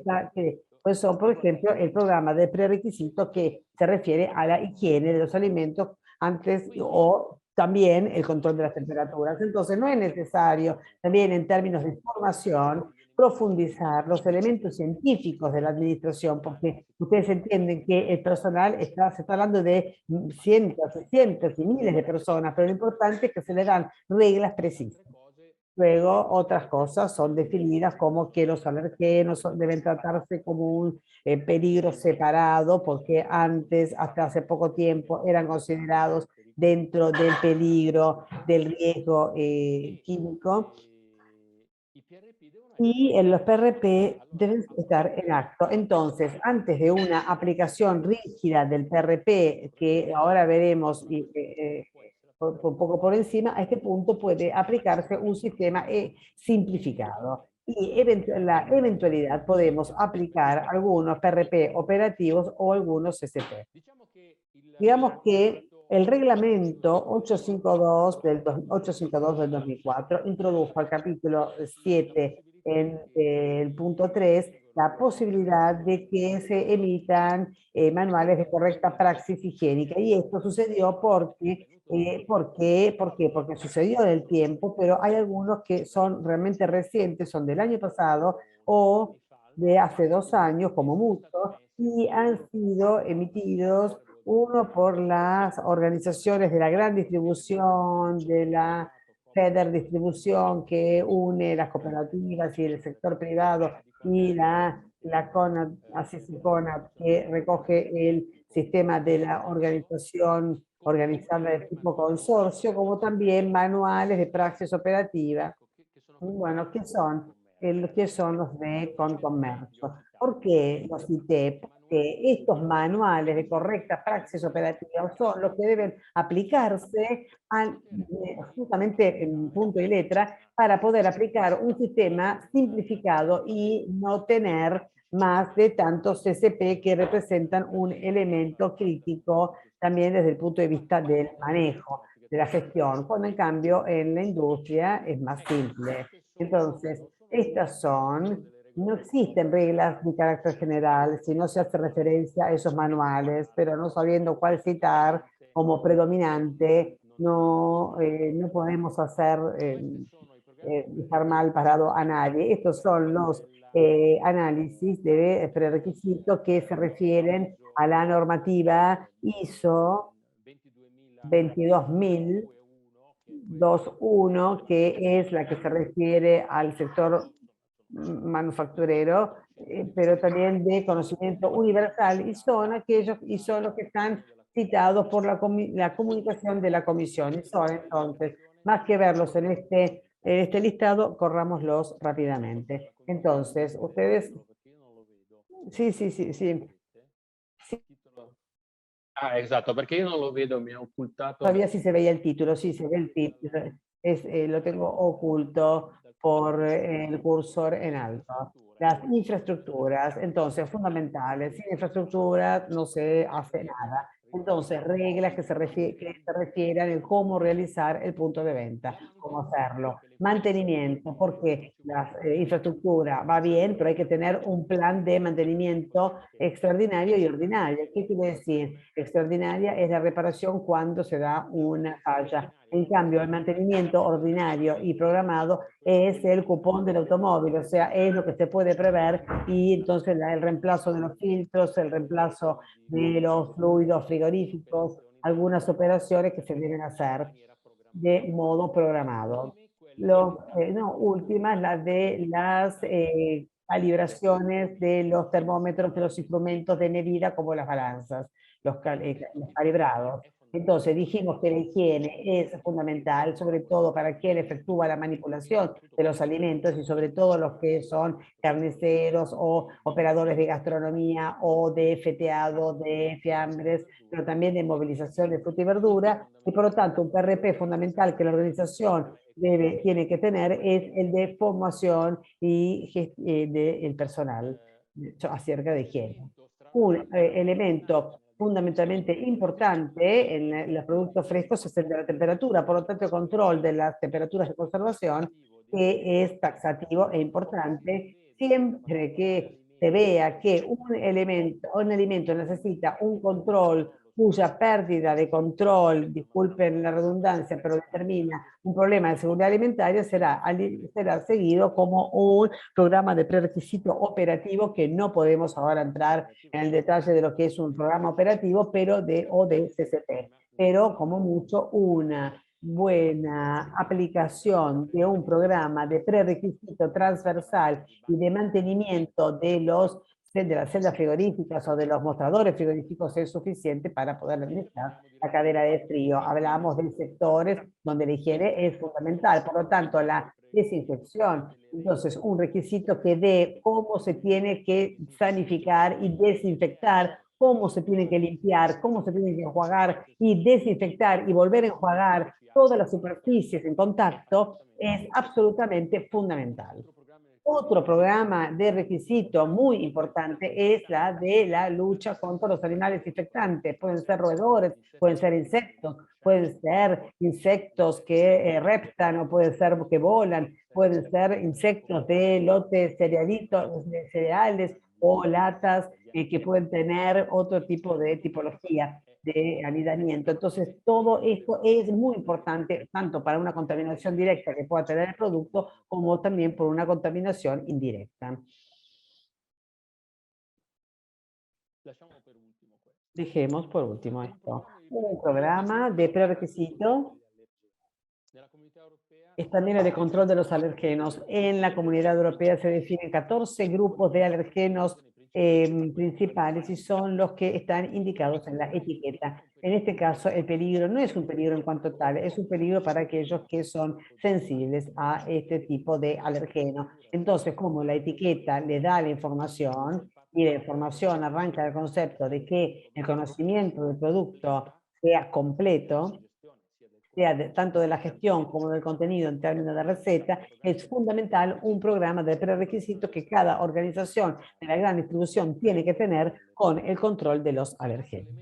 pues son, por ejemplo, el programa de prerequisitos que se refiere a la higiene de los alimentos antes o también el control de las temperaturas. Entonces, no es necesario, también en términos de formación, profundizar los elementos científicos de la administración, porque ustedes entienden que el personal se está hablando de cientos y cientos y miles de personas, pero lo importante es que se le dan reglas precisas. Luego, otras cosas son definidas como que los alergenos deben tratarse como un peligro separado, porque antes, hasta hace poco tiempo, eran considerados dentro del peligro del riesgo químico. Y los PRP deben estar en acto. Entonces, antes de una aplicación rígida del PRP, que ahora veremos un poco por encima, a este punto puede aplicarse un sistema simplificado. Y la eventualidad podemos aplicar algunos PRP operativos o algunos CCP. Digamos que el reglamento 852 del 2004 introdujo al capítulo 7 en el punto 3 la posibilidad de que se emitan manuales de correcta praxis higiénica. Y esto sucedió porque sucedió en el tiempo, pero hay algunos que son realmente recientes, son del año pasado o de hace 2 años, como mucho, y han sido emitidos uno por las organizaciones de la gran distribución, de la FEDER distribución que une las cooperativas y el sector privado, y la CONAD, CONAD, que recoge el sistema de la organización organizada de tipo consorcio, como también manuales de praxis operativa. Bueno, ¿qué son? ¿Qué son los de Concomercio? ¿Por qué los cité? Porque estos manuales de correcta praxis operativa son los que deben aplicarse justamente en punto y letra para poder aplicar un sistema simplificado y no tener más de tantos CCP que representan un elemento crítico también desde el punto de vista del manejo, de la gestión, cuando en cambio en la industria es más simple. Entonces, no existen reglas de carácter general si no se hace referencia a esos manuales, pero no sabiendo cuál citar como predominante, no podemos dejar mal parado a nadie. Estos son los análisis de prerequisitos que se refieren a la normativa ISO 22021, que es la que se refiere al sector manufacturero, pero también de conocimiento universal, y son los que están citados por la comunicación de la comisión. Y son, entonces, más que verlos en este listado, corrámoslos rápidamente. Entonces, ustedes... Sí, sí, sí, sí. Ah, esatto, perché io non lo vedo, mi ha occultato. Todavía sí se veía el título, sí se ve el título. Lo tengo oculto por el cursor en alto. Las infraestructuras, entonces, fundamentales. Sin infraestructuras no se hace nada. Entonces, reglas que se refieran a cómo realizar el punto de venta, cómo hacerlo. Mantenimiento, porque la infraestructura va bien, pero hay que tener un plan de mantenimiento extraordinario y ordinario. ¿Qué quiere decir? Extraordinaria es la reparación cuando se da una falla. En cambio, el mantenimiento ordinario y programado es el cupón del automóvil, o sea, es lo que se puede prever, y entonces el reemplazo de los filtros, el reemplazo de los fluidos frigoríficos, algunas operaciones que se deben hacer de modo programado. Últimas, las de las calibraciones de los termómetros, de los instrumentos de medida como las balanzas, los calibrados. Entonces dijimos que la higiene es fundamental, sobre todo para quien efectúa la manipulación de los alimentos y sobre todo los que son carniceros o operadores de gastronomía o de feteado, de fiambres, pero también de movilización de fruta y verdura, y por lo tanto un PRP fundamental que la organización tiene que tener es el de formación y del personal acerca de higiene. Un elemento fundamentalmente importante en los productos frescos es el de la temperatura, por lo tanto el control de las temperaturas de conservación, que es taxativo e importante siempre que se vea que un alimento necesita un control cuya pérdida de control, disculpen la redundancia, pero determina un problema de seguridad alimentaria, será seguido como un programa de prerequisito operativo, que no podemos ahora entrar en el detalle de lo que es un programa operativo, pero de CCP, pero como mucho una buena aplicación de un programa de prerequisito transversal y de mantenimiento de las celdas frigoríficas o de los mostradores frigoríficos es suficiente para poder administrar la cadena de frío. Hablamos de sectores donde la higiene es fundamental, por lo tanto la desinfección. Entonces, un requisito que dé cómo se tiene que sanificar y desinfectar, cómo se tiene que limpiar, cómo se tiene que enjuagar y desinfectar y volver a enjuagar todas las superficies en contacto, es absolutamente fundamental. Otro programa de requisito muy importante es la de la lucha contra los animales infectantes. Pueden ser roedores, pueden ser insectos que reptan o pueden ser que volan, pueden ser insectos de lotes cerealitos, de cereales o latas que pueden tener otro tipo de tipología de anidamiento. Entonces, todo esto es muy importante, tanto para una contaminación directa que pueda tener el producto, como también por una contaminación indirecta. Dejemos por último esto. Un programa de prerequisito es también el de control de los alergenos. En la Comunidad Europea se definen 14 grupos de alergenos principales y son los que están indicados en la etiqueta. En este caso, el peligro no es un peligro en cuanto tal, es un peligro para aquellos que son sensibles a este tipo de alergeno. Entonces, como la etiqueta le da la información y la información arranca del concepto de que el conocimiento del producto sea completo, sea tanto de la gestión como del contenido en términos de receta, es fundamental un programa de prerequisitos que cada organización de la gran distribución tiene que tener con el control de los alergenos.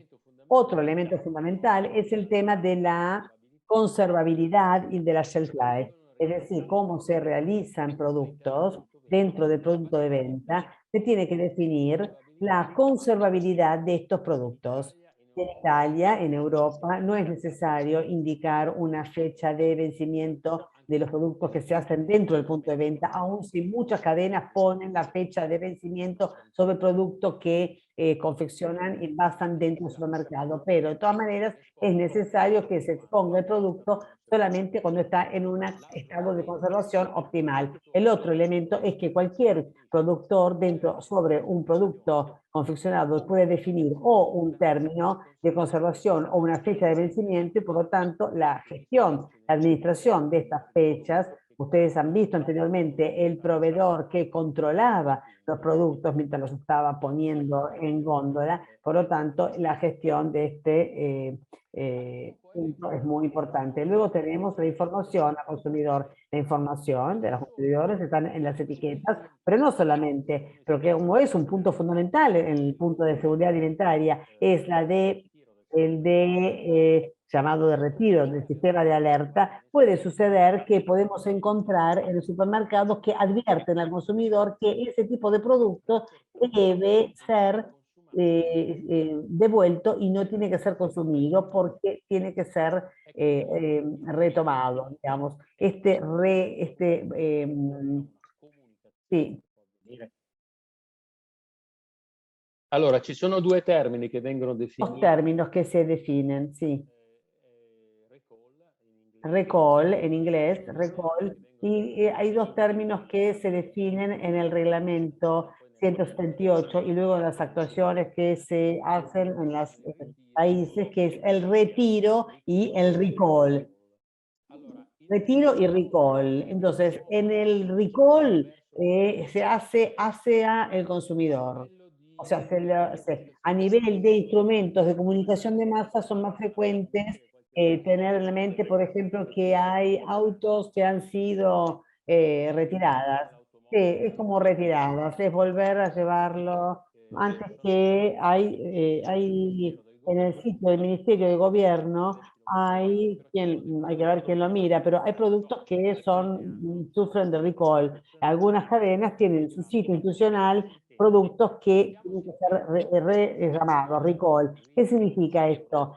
Otro elemento fundamental es el tema de la conservabilidad y de la shelf life, es decir, cómo se realizan productos dentro del producto de venta. Se tiene que definir la conservabilidad de estos productos. En Italia, en Europa, no es necesario indicar una fecha de vencimiento de los productos que se hacen dentro del punto de venta, aun si muchas cadenas ponen la fecha de vencimiento sobre productos que confeccionan y basan dentro del supermercado. Pero de todas maneras es necesario que se exponga el producto solamente cuando está en un estado de conservación optimal. El otro elemento es que cualquier productor sobre un producto confeccionado puede definir o un término de conservación o una fecha de vencimiento y por lo tanto la gestión, la administración de estas fechas. Ustedes han visto anteriormente el proveedor que controlaba los productos mientras los estaba poniendo en góndola, por lo tanto la gestión de este punto es muy importante. Luego tenemos la información al consumidor. La información de los consumidores están en las etiquetas, pero no solamente, porque como es un punto fundamental en el punto de seguridad alimentaria, es el de llamado de retiro del sistema de alerta. Puede suceder que podemos encontrar en el supermercado que advierten al consumidor que ese tipo de producto debe ser devuelto y no tiene que ser consumido porque tiene que ser retomado, digamos. Sì. Allora, ci sono due termini che vengono Los definiti. términos que se definen, sí. Recall en inglés, recall, y hay dos términos que se definen en el reglamento 178 y luego en las actuaciones que se hacen en los países, que es el retiro y el recall. Retiro y recall. Entonces, en el recall se hace hacia el consumidor. O sea, a nivel de instrumentos de comunicación de masa son más frecuentes tener en la mente, por ejemplo, que hay autos que han sido retiradas. Sí, es como retiradas, es volver a llevarlo. Antes que hay en el sitio del Ministerio de Gobierno, hay que ver quién lo mira, pero hay productos que sufren de recall. Algunas cadenas tienen en su sitio institucional productos que tienen que ser llamados recall. ¿Qué significa esto?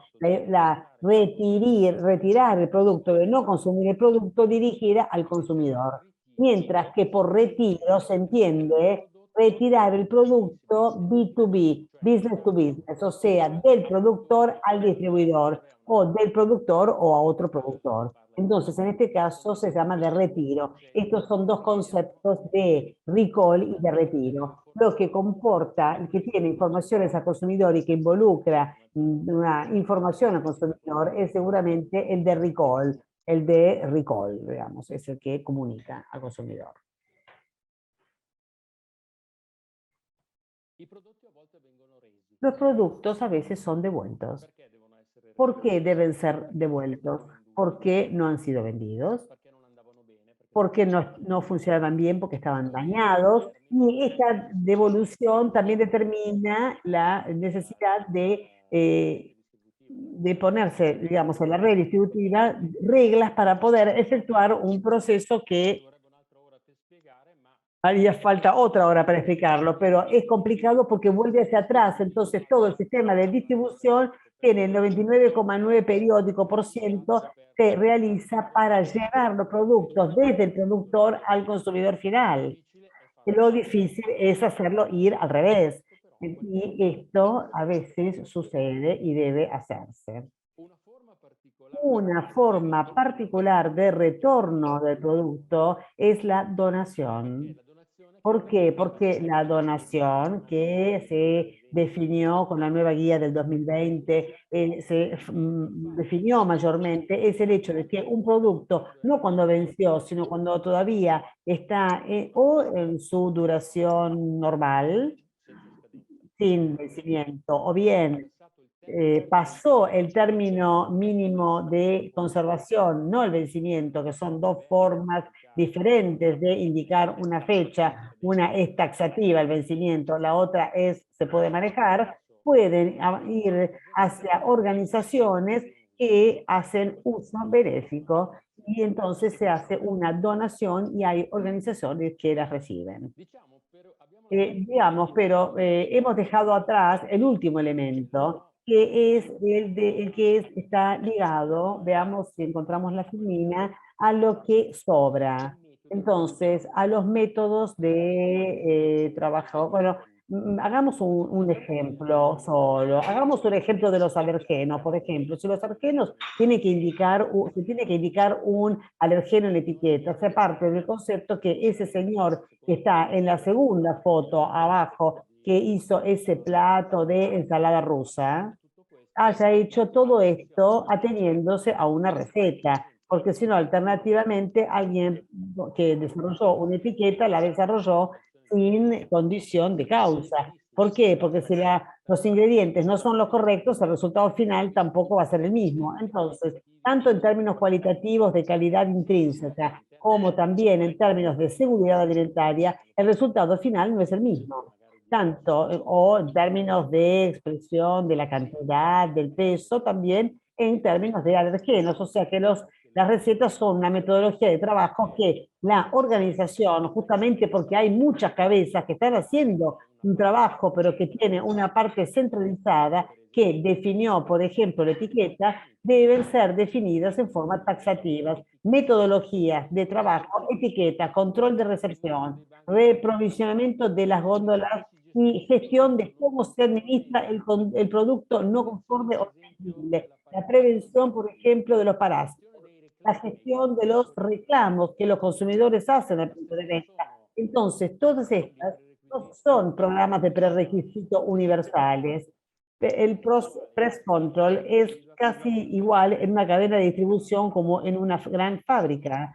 Retirar el producto, de no consumir el producto, dirigir al consumidor. Mientras que por retiro se entiende retirar el producto B2B, business to business, o sea, del productor al distribuidor o del productor o a otro productor. Entonces, en este caso se llama de retiro. Estos son dos conceptos de recall y de retiro. Lo que comporta, que tiene informaciones al consumidor y que involucra una información al consumidor es seguramente el de recall. El de recall, digamos, es el que comunica al consumidor. Los productos a veces son devueltos. ¿Por qué deben ser devueltos? ¿Por qué no han sido vendidos? porque no funcionaban bien, porque estaban dañados, y esta devolución también determina la necesidad de ponerse, digamos, en la red distributiva reglas para poder efectuar un proceso que haría falta otra hora para explicarlo, pero es complicado porque vuelve hacia atrás, entonces todo el sistema de distribución tiene el 99,9 periódico por ciento se realiza para llevar los productos desde el productor al consumidor final. Lo difícil es hacerlo ir al revés. Y esto a veces sucede y debe hacerse. Una forma particular de retorno del producto es la donación. ¿Por qué? Porque la donación que se definió con la nueva guía del 2020, definió mayormente, es el hecho de que un producto, no cuando venció, sino cuando todavía está o en su duración normal, sin vencimiento, o bien pasó el término mínimo de conservación, no el vencimiento, que son dos formas diferentes de indicar una fecha. Una es taxativa, el vencimiento, la otra es, se puede manejar, pueden ir hacia organizaciones que hacen uso benéfico y entonces se hace una donación y hay organizaciones que las reciben. Digamos, pero hemos dejado atrás el último elemento, que es el que está ligado, veamos si encontramos la filmina, a lo que sobra. Entonces, a los métodos de trabajo. Bueno, hagamos un ejemplo solo. Hagamos un ejemplo de los alergenos, por ejemplo. Si los alergenos tienen que indicar, se tiene que indicar un alergeno en la etiqueta, se parte del concepto que ese señor que está en la segunda foto abajo, que hizo ese plato de ensalada rusa, haya hecho todo esto ateniéndose a una receta, porque si no, alternativamente, alguien que desarrolló una etiqueta la desarrolló sin condición de causa. ¿Por qué? Porque si los ingredientes no son los correctos, el resultado final tampoco va a ser el mismo. Entonces, tanto en términos cualitativos de calidad intrínseca, como también en términos de seguridad alimentaria, el resultado final no es el mismo. Tanto, o en términos de expresión de la cantidad, del peso, también en términos de alergenos. O sea que las recetas son una metodología de trabajo que la organización, justamente porque hay muchas cabezas que están haciendo un trabajo, pero que tiene una parte centralizada que definió, por ejemplo, la etiqueta, deben ser definidas en forma taxativas. Metodologías de trabajo, etiqueta, control de recepción, reprovisionamiento de las góndolas y gestión de cómo se administra el producto no conforme o sensible. La prevención, por ejemplo, de los parásitos. La gestión de los reclamos que los consumidores hacen al punto de venta. Entonces, todas estas no son programas de prerequisito universales. El Press Control es casi igual en una cadena de distribución como en una gran fábrica.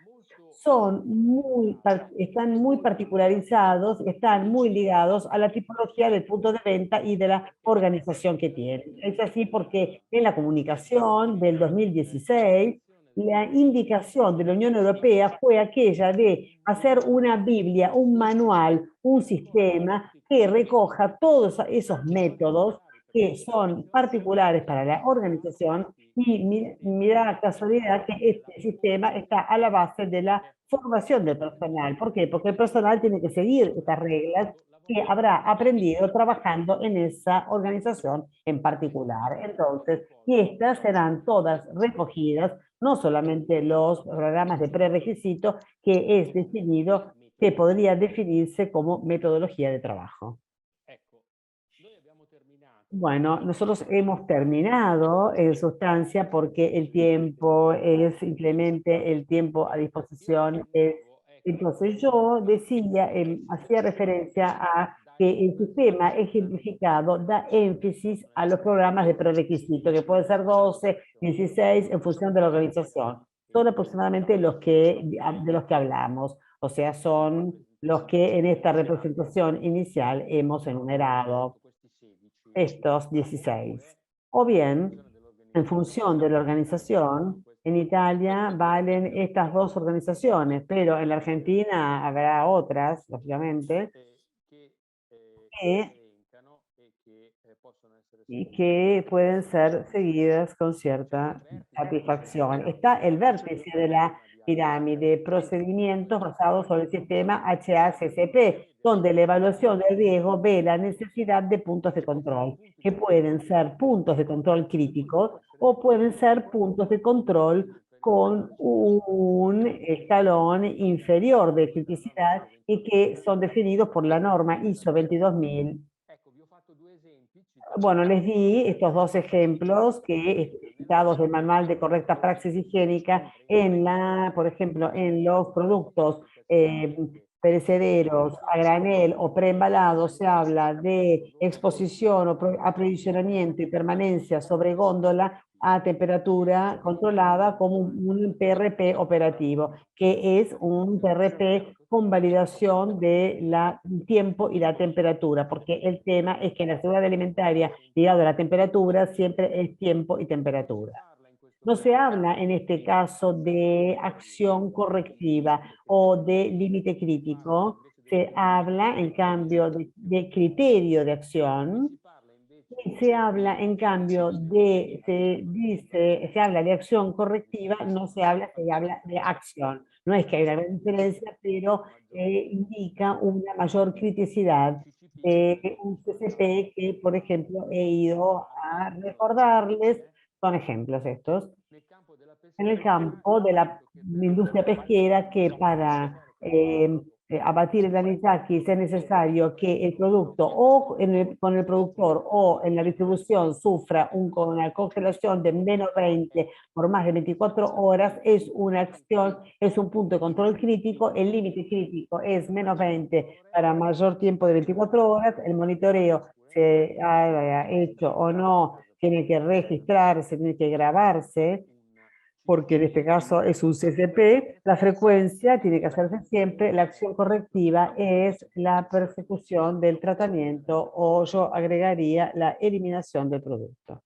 Están muy particularizados, están muy ligados a la tipología del punto de venta y de la organización que tienen. Es así porque en la comunicación del 2016, la indicación de la Unión Europea fue aquella de hacer una Biblia, un manual, un sistema que recoja todos esos métodos que son particulares para la organización y mira la casualidad que este sistema está a la base de la formación del personal. ¿Por qué? Porque el personal tiene que seguir estas reglas que habrá aprendido trabajando en esa organización en particular. Entonces, y estas serán todas recogidas, no solamente los programas de prerequisito, que es definido, que podría definirse como metodología de trabajo. Bueno, nosotros hemos terminado en sustancia porque el tiempo es simplemente el tiempo a disposición. Entonces yo decía, hacía referencia a que el sistema ejemplificado da énfasis a los programas de prerequisito, que pueden ser 12, 16 en función de la organización. Son aproximadamente de los que hablamos, o sea, son los que en esta representación inicial hemos enumerado, estos 16. O bien, en función de la organización, en Italia valen estas dos organizaciones, pero en la Argentina habrá otras, lógicamente, y que pueden ser seguidas con cierta satisfacción. Está el vértice de la pirámide, procedimientos basados sobre el sistema HACCP, donde la evaluación del riesgo ve la necesidad de puntos de control, que pueden ser puntos de control críticos o pueden ser puntos de control con un escalón inferior de criticidad y que son definidos por la norma ISO 22000. Bueno, les di estos dos ejemplos que dados del manual de correcta praxis higiénica por ejemplo, en los productos perecederos a granel o preembalados se habla de exposición o aprovisionamiento y permanencia sobre góndola a temperatura controlada como un PRP operativo, que es un PRP con validación de tiempo y la temperatura, porque el tema es que en la seguridad alimentaria, ligado a la temperatura, siempre es tiempo y temperatura. No se habla en este caso de acción correctiva o de límite crítico, se habla en cambio de criterio de acción. Se habla, en cambio, se habla de acción correctiva, no se habla de acción. No es que hay una gran diferencia, pero indica una mayor criticidad de un CCP que, por ejemplo, he ido a recordarles, son ejemplos estos, en el campo de la industria pesquera que para abatir el anisakis es necesario que el producto o con el productor o en la distribución sufra una congelación de -20 por más de 24 horas, es una acción, es un punto de control crítico, el límite crítico es -20 para mayor tiempo de 24 horas, el monitoreo se haya hecho o no, tiene que registrarse, tiene que grabarse, porque en este caso es un CCP, la frecuencia tiene que hacerse siempre, la acción correctiva es la persecución del tratamiento o yo agregaría la eliminación del producto.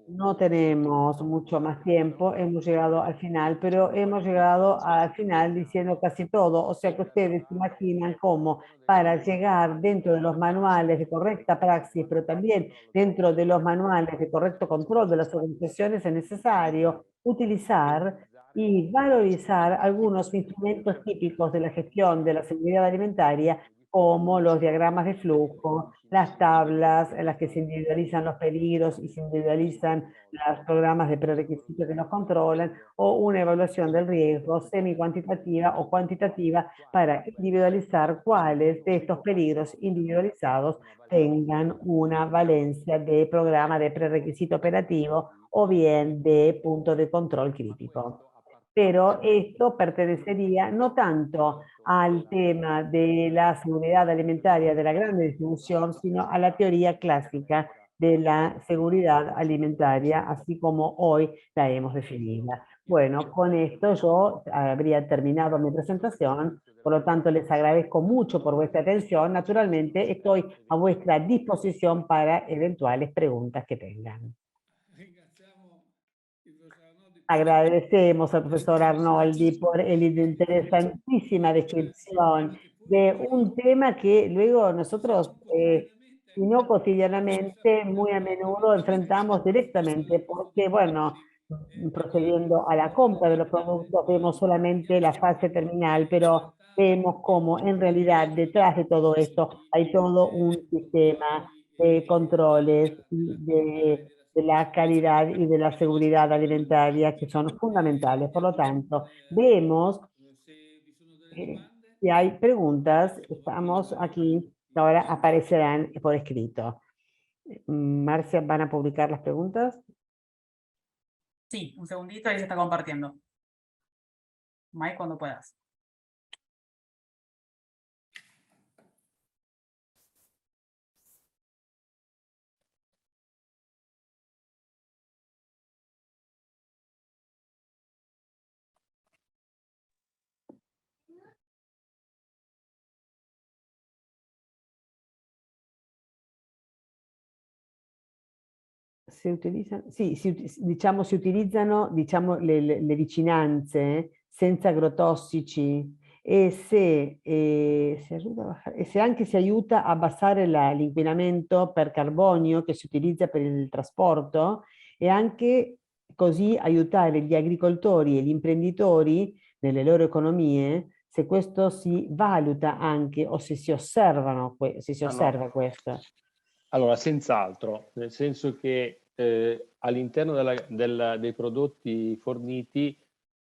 No tenemos mucho más tiempo, hemos llegado al final, pero hemos llegado al final diciendo casi todo, o sea que ustedes se imaginan cómo para llegar dentro de los manuales de correcta praxis, pero también dentro de los manuales de correcto control de las organizaciones es necesario utilizar y valorizar algunos instrumentos típicos de la gestión de la seguridad alimentaria como los diagramas de flujo, las tablas en las que se individualizan los peligros y se individualizan los programas de prerequisitos que nos controlan, o una evaluación del riesgo semi-cuantitativa o cuantitativa para individualizar cuáles de estos peligros individualizados tengan una valencia de programa de prerequisito operativo o bien de punto de control crítico. Pero esto pertenecería no tanto al tema de la seguridad alimentaria de la gran distribución, sino a la teoría clásica de la seguridad alimentaria, así como hoy la hemos definida. Bueno, con esto yo habría terminado mi presentación, por lo tanto les agradezco mucho por vuestra atención. Naturalmente estoy a vuestra disposición para eventuales preguntas que tengan. Agradecemos al profesor Arnoldi por la interesantísima descripción de un tema que luego nosotros, si no cotidianamente, muy a menudo enfrentamos directamente, porque, bueno, procediendo a la compra de los productos, vemos solamente la fase terminal, pero vemos cómo en realidad detrás de todo esto hay todo un sistema de controles y de la calidad y de la seguridad alimentaria que son fundamentales. Por lo tanto, vemos si hay preguntas, estamos aquí, que ahora aparecerán por escrito. Marcia, ¿van a publicar las preguntas? Sí, un segundito, ahí se está compartiendo. Mike, cuando puedas. si utilizzano, sì, diciamo, si utilizzano, diciamo, le vicinanze senza agrotossici e se anche si aiuta a abbassare l'inquinamento per carbonio che si utilizza per il trasporto e anche così aiutare gli agricoltori e gli imprenditori nelle loro economie, se questo si valuta anche o se si osservano, se si osserva questo. Allora, senz'altro, nel senso che all'interno dei prodotti forniti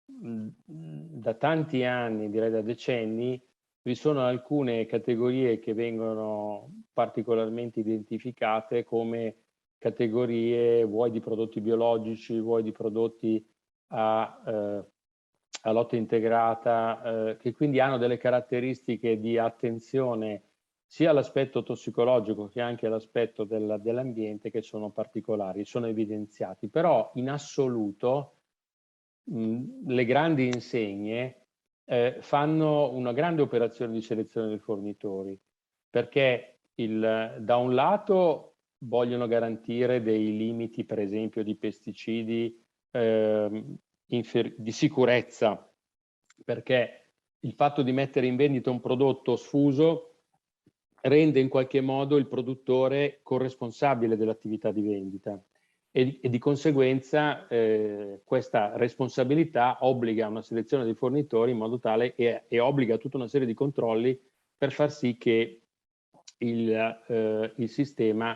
da tanti anni, direi da decenni, vi sono alcune categorie che vengono particolarmente identificate come categorie vuoi di prodotti biologici, vuoi di prodotti a lotta integrata, che quindi hanno delle caratteristiche di attenzione sia all'aspetto tossicologico che anche all'aspetto dell'ambiente, che sono particolari, sono evidenziati. Però in assoluto le grandi insegne fanno una grande operazione di selezione dei fornitori, perché da un lato vogliono garantire dei limiti, per esempio, di pesticidi di sicurezza, perché il fatto di mettere in vendita un prodotto sfuso rende in qualche modo il produttore corresponsabile dell'attività di vendita e di conseguenza questa responsabilità obbliga a una selezione dei fornitori in modo tale e obbliga a tutta una serie di controlli per far sì che il sistema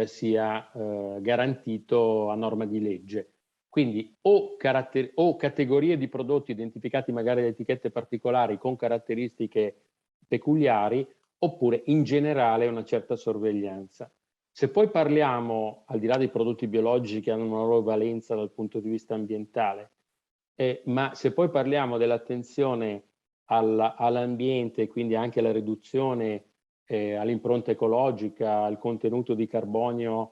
sia garantito a norma di legge. Quindi o categorie di prodotti identificati magari da etichette particolari con caratteristiche peculiari, oppure in generale una certa sorveglianza. Se poi parliamo, al di là dei prodotti biologici che hanno una loro valenza dal punto di vista ambientale, ma se poi parliamo dell'attenzione all'ambiente, quindi anche alla riduzione, all'impronta ecologica, al contenuto di carbonio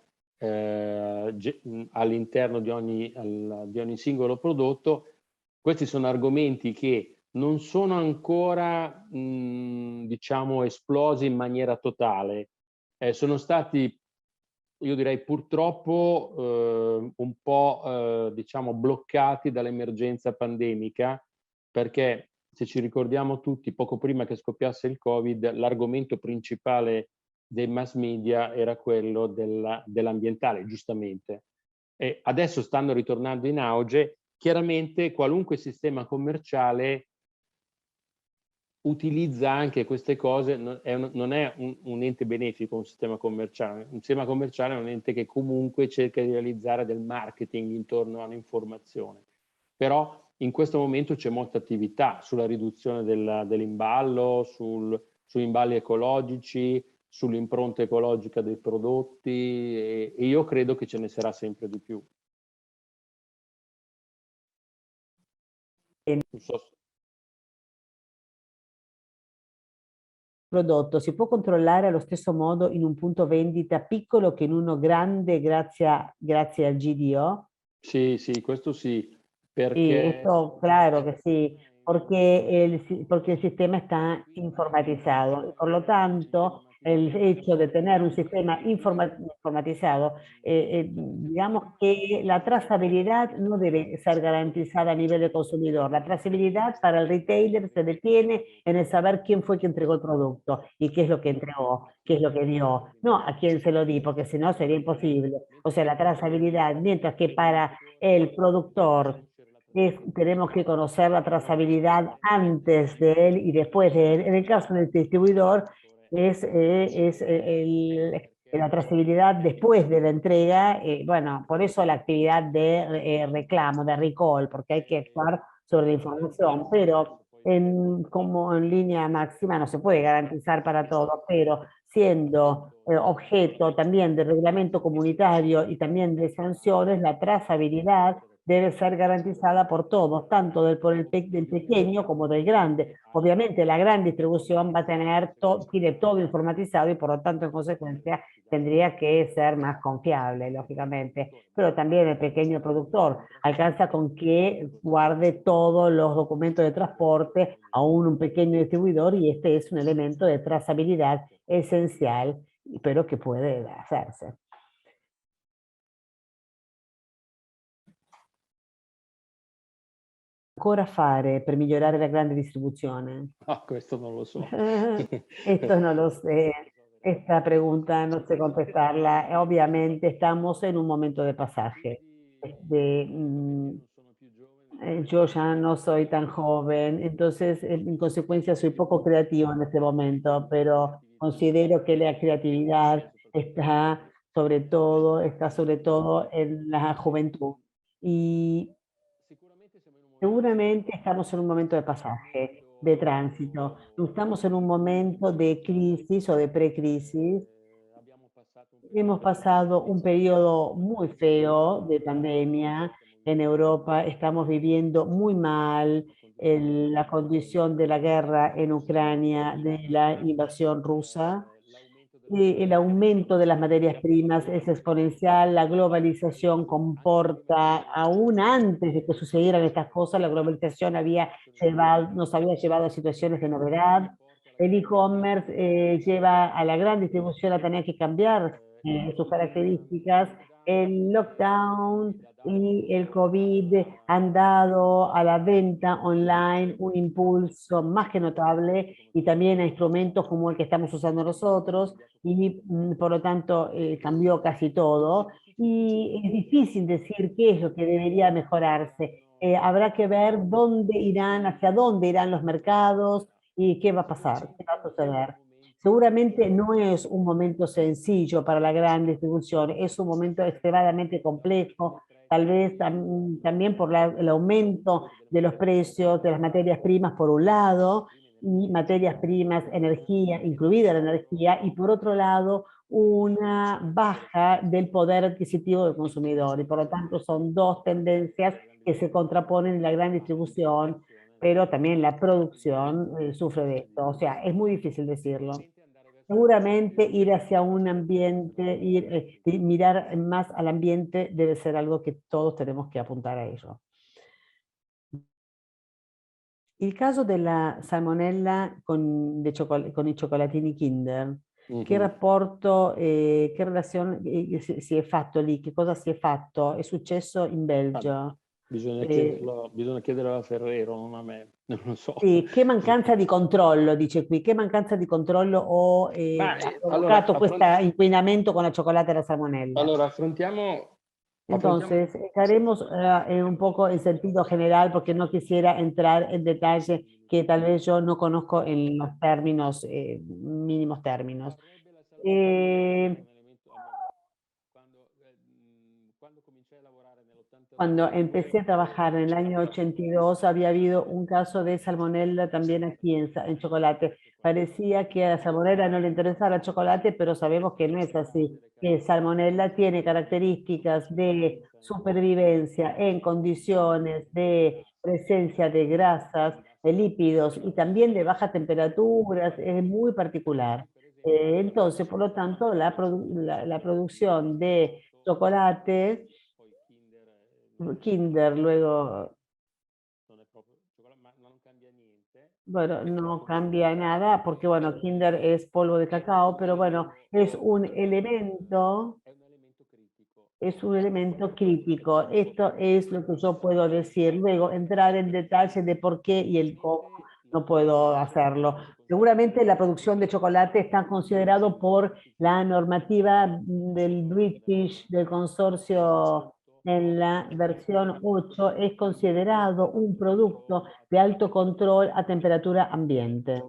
all'interno di ogni singolo prodotto, questi sono argomenti che non sono ancora, diciamo, esplosi in maniera totale. Sono stati, io direi purtroppo, un po' diciamo bloccati dall'emergenza pandemica, perché se ci ricordiamo tutti, poco prima che scoppiasse il Covid, l'argomento principale dei mass media era quello dell'ambientale, giustamente. E adesso stanno ritornando in auge. Chiaramente qualunque sistema commerciale utilizza anche queste cose, non è un ente benefico un sistema commerciale. Un sistema commerciale è un ente che comunque cerca di realizzare del marketing intorno all'informazione. Però in questo momento c'è molta attività sulla riduzione dell'imballo, su imballi ecologici, sull'impronta ecologica dei prodotti e io credo che ce ne sarà sempre di più. Non so. Prodotto si può controllare allo stesso modo in un punto vendita piccolo che in uno grande grazie al GDO? Sí, sí, questo sí. Sí, esto claro que sí, porque el sistema está informatizado y por lo tanto el hecho de tener un sistema informatizado, digamos que la trazabilidad no debe ser garantizada a nivel de consumidor. La trazabilidad para el retailer se detiene en el saber quién fue quien entregó el producto y qué es lo que entregó, qué es lo que dio, no a quién se lo di, porque si no sería imposible. O sea, la trazabilidad, mientras que para el productor tenemos que conocer la trazabilidad antes de él y después de él. En el caso del distribuidor es la trazabilidad después de la entrega, bueno, por eso la actividad de reclamo, de recall, porque hay que actuar sobre la información, pero como en línea máxima no se puede garantizar para todo, pero siendo objeto también de reglamento comunitario y también de sanciones, la trazabilidad debe ser garantizada por todos, tanto del pequeño como del grande. Obviamente la gran distribución va a tiene todo informatizado y por lo tanto en consecuencia tendría que ser más confiable, lógicamente. Pero también el pequeño productor alcanza con que guarde todos los documentos de transporte, aún un pequeño distribuidor, y este es un elemento de trazabilidad esencial, pero que puede hacerse. ancora fare per migliorare la grande distribuzione? Ah, questo non lo so. Esto no lo sé. Esta pregunta no sé contestarla. Obviamente estamos en un momento de pasaje. Yo ya no soy tan joven, entonces en consecuencia soy poco creativo en este momento, pero considero que la creatividad está sobre todo en la juventud. Y seguramente estamos en un momento de pasaje, de tránsito. No estamos en un momento de crisis o de precrisis. Hemos pasado un periodo muy feo de pandemia en Europa. Estamos viviendo muy mal la condición de la guerra en Ucrania, de la invasión rusa. El aumento de las materias primas es exponencial, la globalización comporta, aún antes de que sucedieran estas cosas, la globalización nos había llevado a situaciones de novedad. El e-commerce lleva a la gran distribución a tener que cambiar sus características. El lockdown y el COVID han dado a la venta online un impulso más que notable y también a instrumentos como el que estamos usando nosotros y por lo tanto cambió casi todo y es difícil decir qué es lo que debería mejorarse. Habrá que ver hacia dónde irán los mercados y qué va a pasar, qué va a suceder. Seguramente no es un momento sencillo para la gran distribución, es un momento extremadamente complejo, tal vez también por el aumento de los precios de las materias primas por un lado, y materias primas, energía, incluida la energía, y por otro lado, una baja del poder adquisitivo del consumidor. Y por lo tanto son dos tendencias que se contraponen en la gran distribución, pero también la producción sufre de esto. O sea, es muy difícil decirlo. Seguramente ir hacia un ambiente, mirar más al ambiente debe ser algo que todos tenemos que apuntar a ello. Il caso della salmonella con i cioccolatini Kinder, che rapporto, che relazione si è fatto lì? Che cosa si è fatto? È successo in Belgio? Bisogna chiederlo alla Ferrero, non a me, non lo so. Sì, che mancanza di controllo, dice qui, che mancanza di controllo ha provocato questo inquinamento con la cioccolata e la salmonella? Allora, affrontiamo. Entonces, estaremos un poco en sentido general porque no quisiera entrar en detalle que tal vez yo no conozco en los términos, mínimos términos. Cuando empecé a trabajar en el año 82 había habido un caso de salmonella también aquí en chocolate. Parecía que a la salmonella no le interesaba el chocolate, pero sabemos que no es así. Que salmonella tiene características de supervivencia en condiciones de presencia de grasas, de lípidos y también de bajas temperaturas, es muy particular. Entonces, por lo tanto, la producción de chocolate Kinder, luego, bueno, no cambia nada porque, bueno, Kinder es polvo de cacao, pero bueno, es un elemento crítico. Esto es lo que yo puedo decir. Luego, entrar en detalle de por qué y el cómo, no puedo hacerlo. Seguramente la producción de chocolate está considerado por la normativa del British, del consorcio en la versión 8, es considerado un producto de alto control a temperatura ambiente.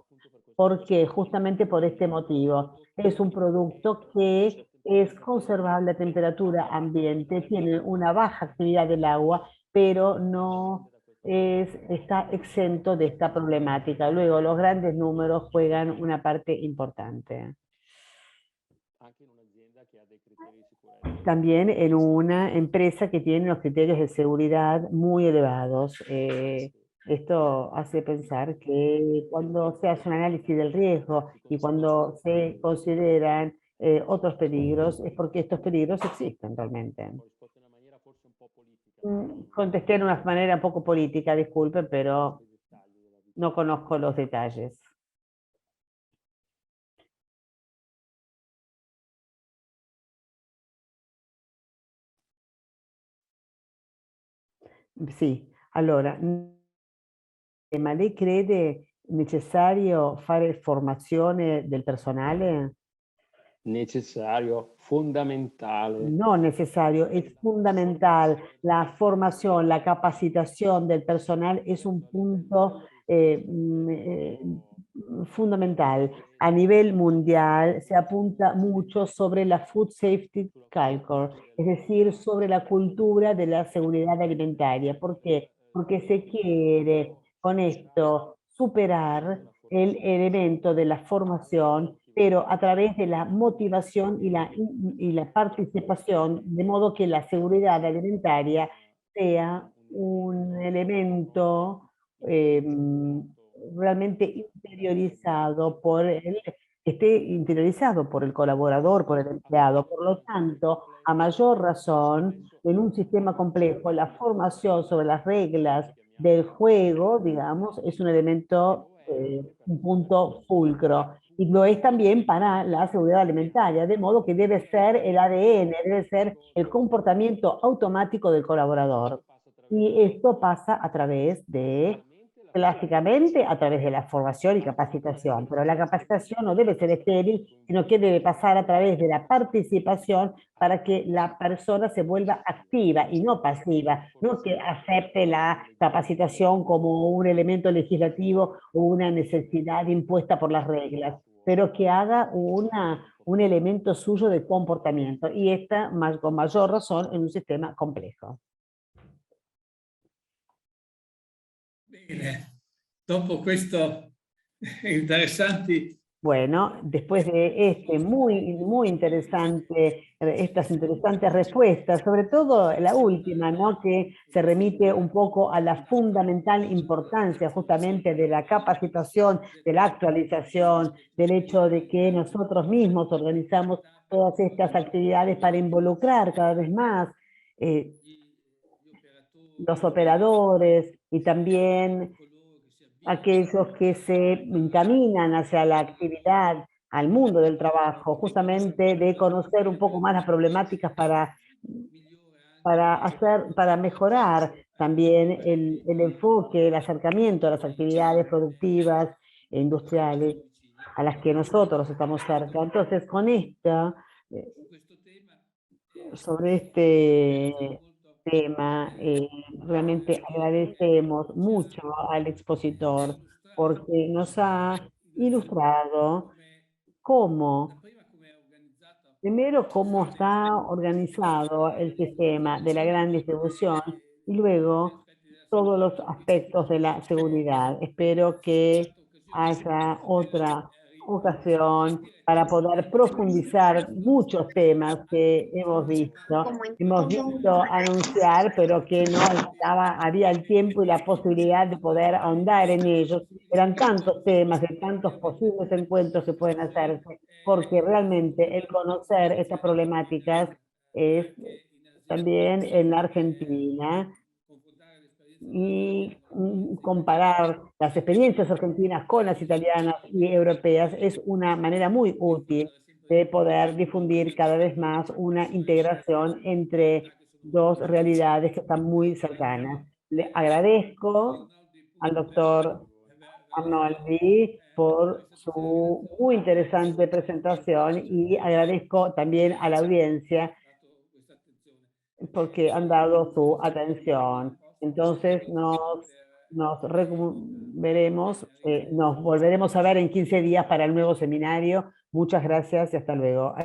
¿Por qué? Justamente por este motivo. Es un producto que es conservable a temperatura ambiente, tiene una baja actividad del agua, pero no está exento de esta problemática. Luego, los grandes números juegan una parte importante. También en una empresa que tiene los criterios de seguridad muy elevados. Esto hace pensar que cuando se hace un análisis del riesgo y cuando se consideran otros peligros, es porque estos peligros existen realmente. Contesté de una manera un poco política, disculpen, pero no conozco los detalles. Sì, allora, Ma lei crede necessario fare formazione del personale? Necessario, fondamentale. No necesario, es fundamental. La formación, la capacitación del personal es un punto fundamental. A nivel mundial se apunta mucho sobre la Food Safety Culture, es decir, sobre la cultura de la seguridad alimentaria. ¿Por qué? Porque se quiere con esto superar el elemento de la formación, pero a través de la motivación y la participación, de modo que la seguridad alimentaria sea un elemento realmente interiorizado que esté interiorizado por el colaborador, por el empleado. Por lo tanto, a mayor razón, en un sistema complejo, la formación sobre las reglas del juego, digamos, es un elemento, un punto fulcro. Y lo es también para la seguridad alimentaria, de modo que debe ser el ADN, debe ser el comportamiento automático del colaborador. Y esto pasa a través de, clásicamente, a través de la formación y capacitación, pero la capacitación no debe ser estéril, sino que debe pasar a través de la participación para que la persona se vuelva activa y no pasiva, no que acepte la capacitación como un elemento legislativo o una necesidad impuesta por las reglas, pero que haga un elemento suyo de comportamiento, y esta con mayor razón en un sistema complejo. Bene, dopo questo interessanti. Bueno, después de estas interesantes respuestas, sobre todo la última, ¿no? Que se remite un poco a la fundamental importancia justamente de la capacitación, de la actualización, del hecho de que nosotros mismos organizamos todas estas actividades para involucrar cada vez más los operadores y también aquellos que se encaminan hacia la actividad, al mundo del trabajo, justamente de conocer un poco más las problemáticas para mejorar también el enfoque, el acercamiento a las actividades productivas e industriales a las que nosotros estamos cerca. Entonces, con esta, sobre este tema, realmente agradecemos mucho al expositor porque nos ha ilustrado primero cómo está organizado el sistema de la gran distribución y luego todos los aspectos de la seguridad. Espero que haya otra ocasión para poder profundizar muchos temas que hemos visto. Hemos visto anunciar, pero que no había el tiempo y la posibilidad de poder ahondar en ellos. Eran tantos temas, de tantos posibles encuentros que pueden hacerse, porque realmente el conocer estas problemáticas es también en la Argentina, y comparar las experiencias argentinas con las italianas y europeas es una manera muy útil de poder difundir cada vez más una integración entre dos realidades que están muy cercanas. Le agradezco al doctor Arnoldi por su muy interesante presentación y agradezco también a la audiencia porque han dado su atención. Entonces nos volveremos a ver en 15 días para el nuevo seminario. Muchas gracias y hasta luego.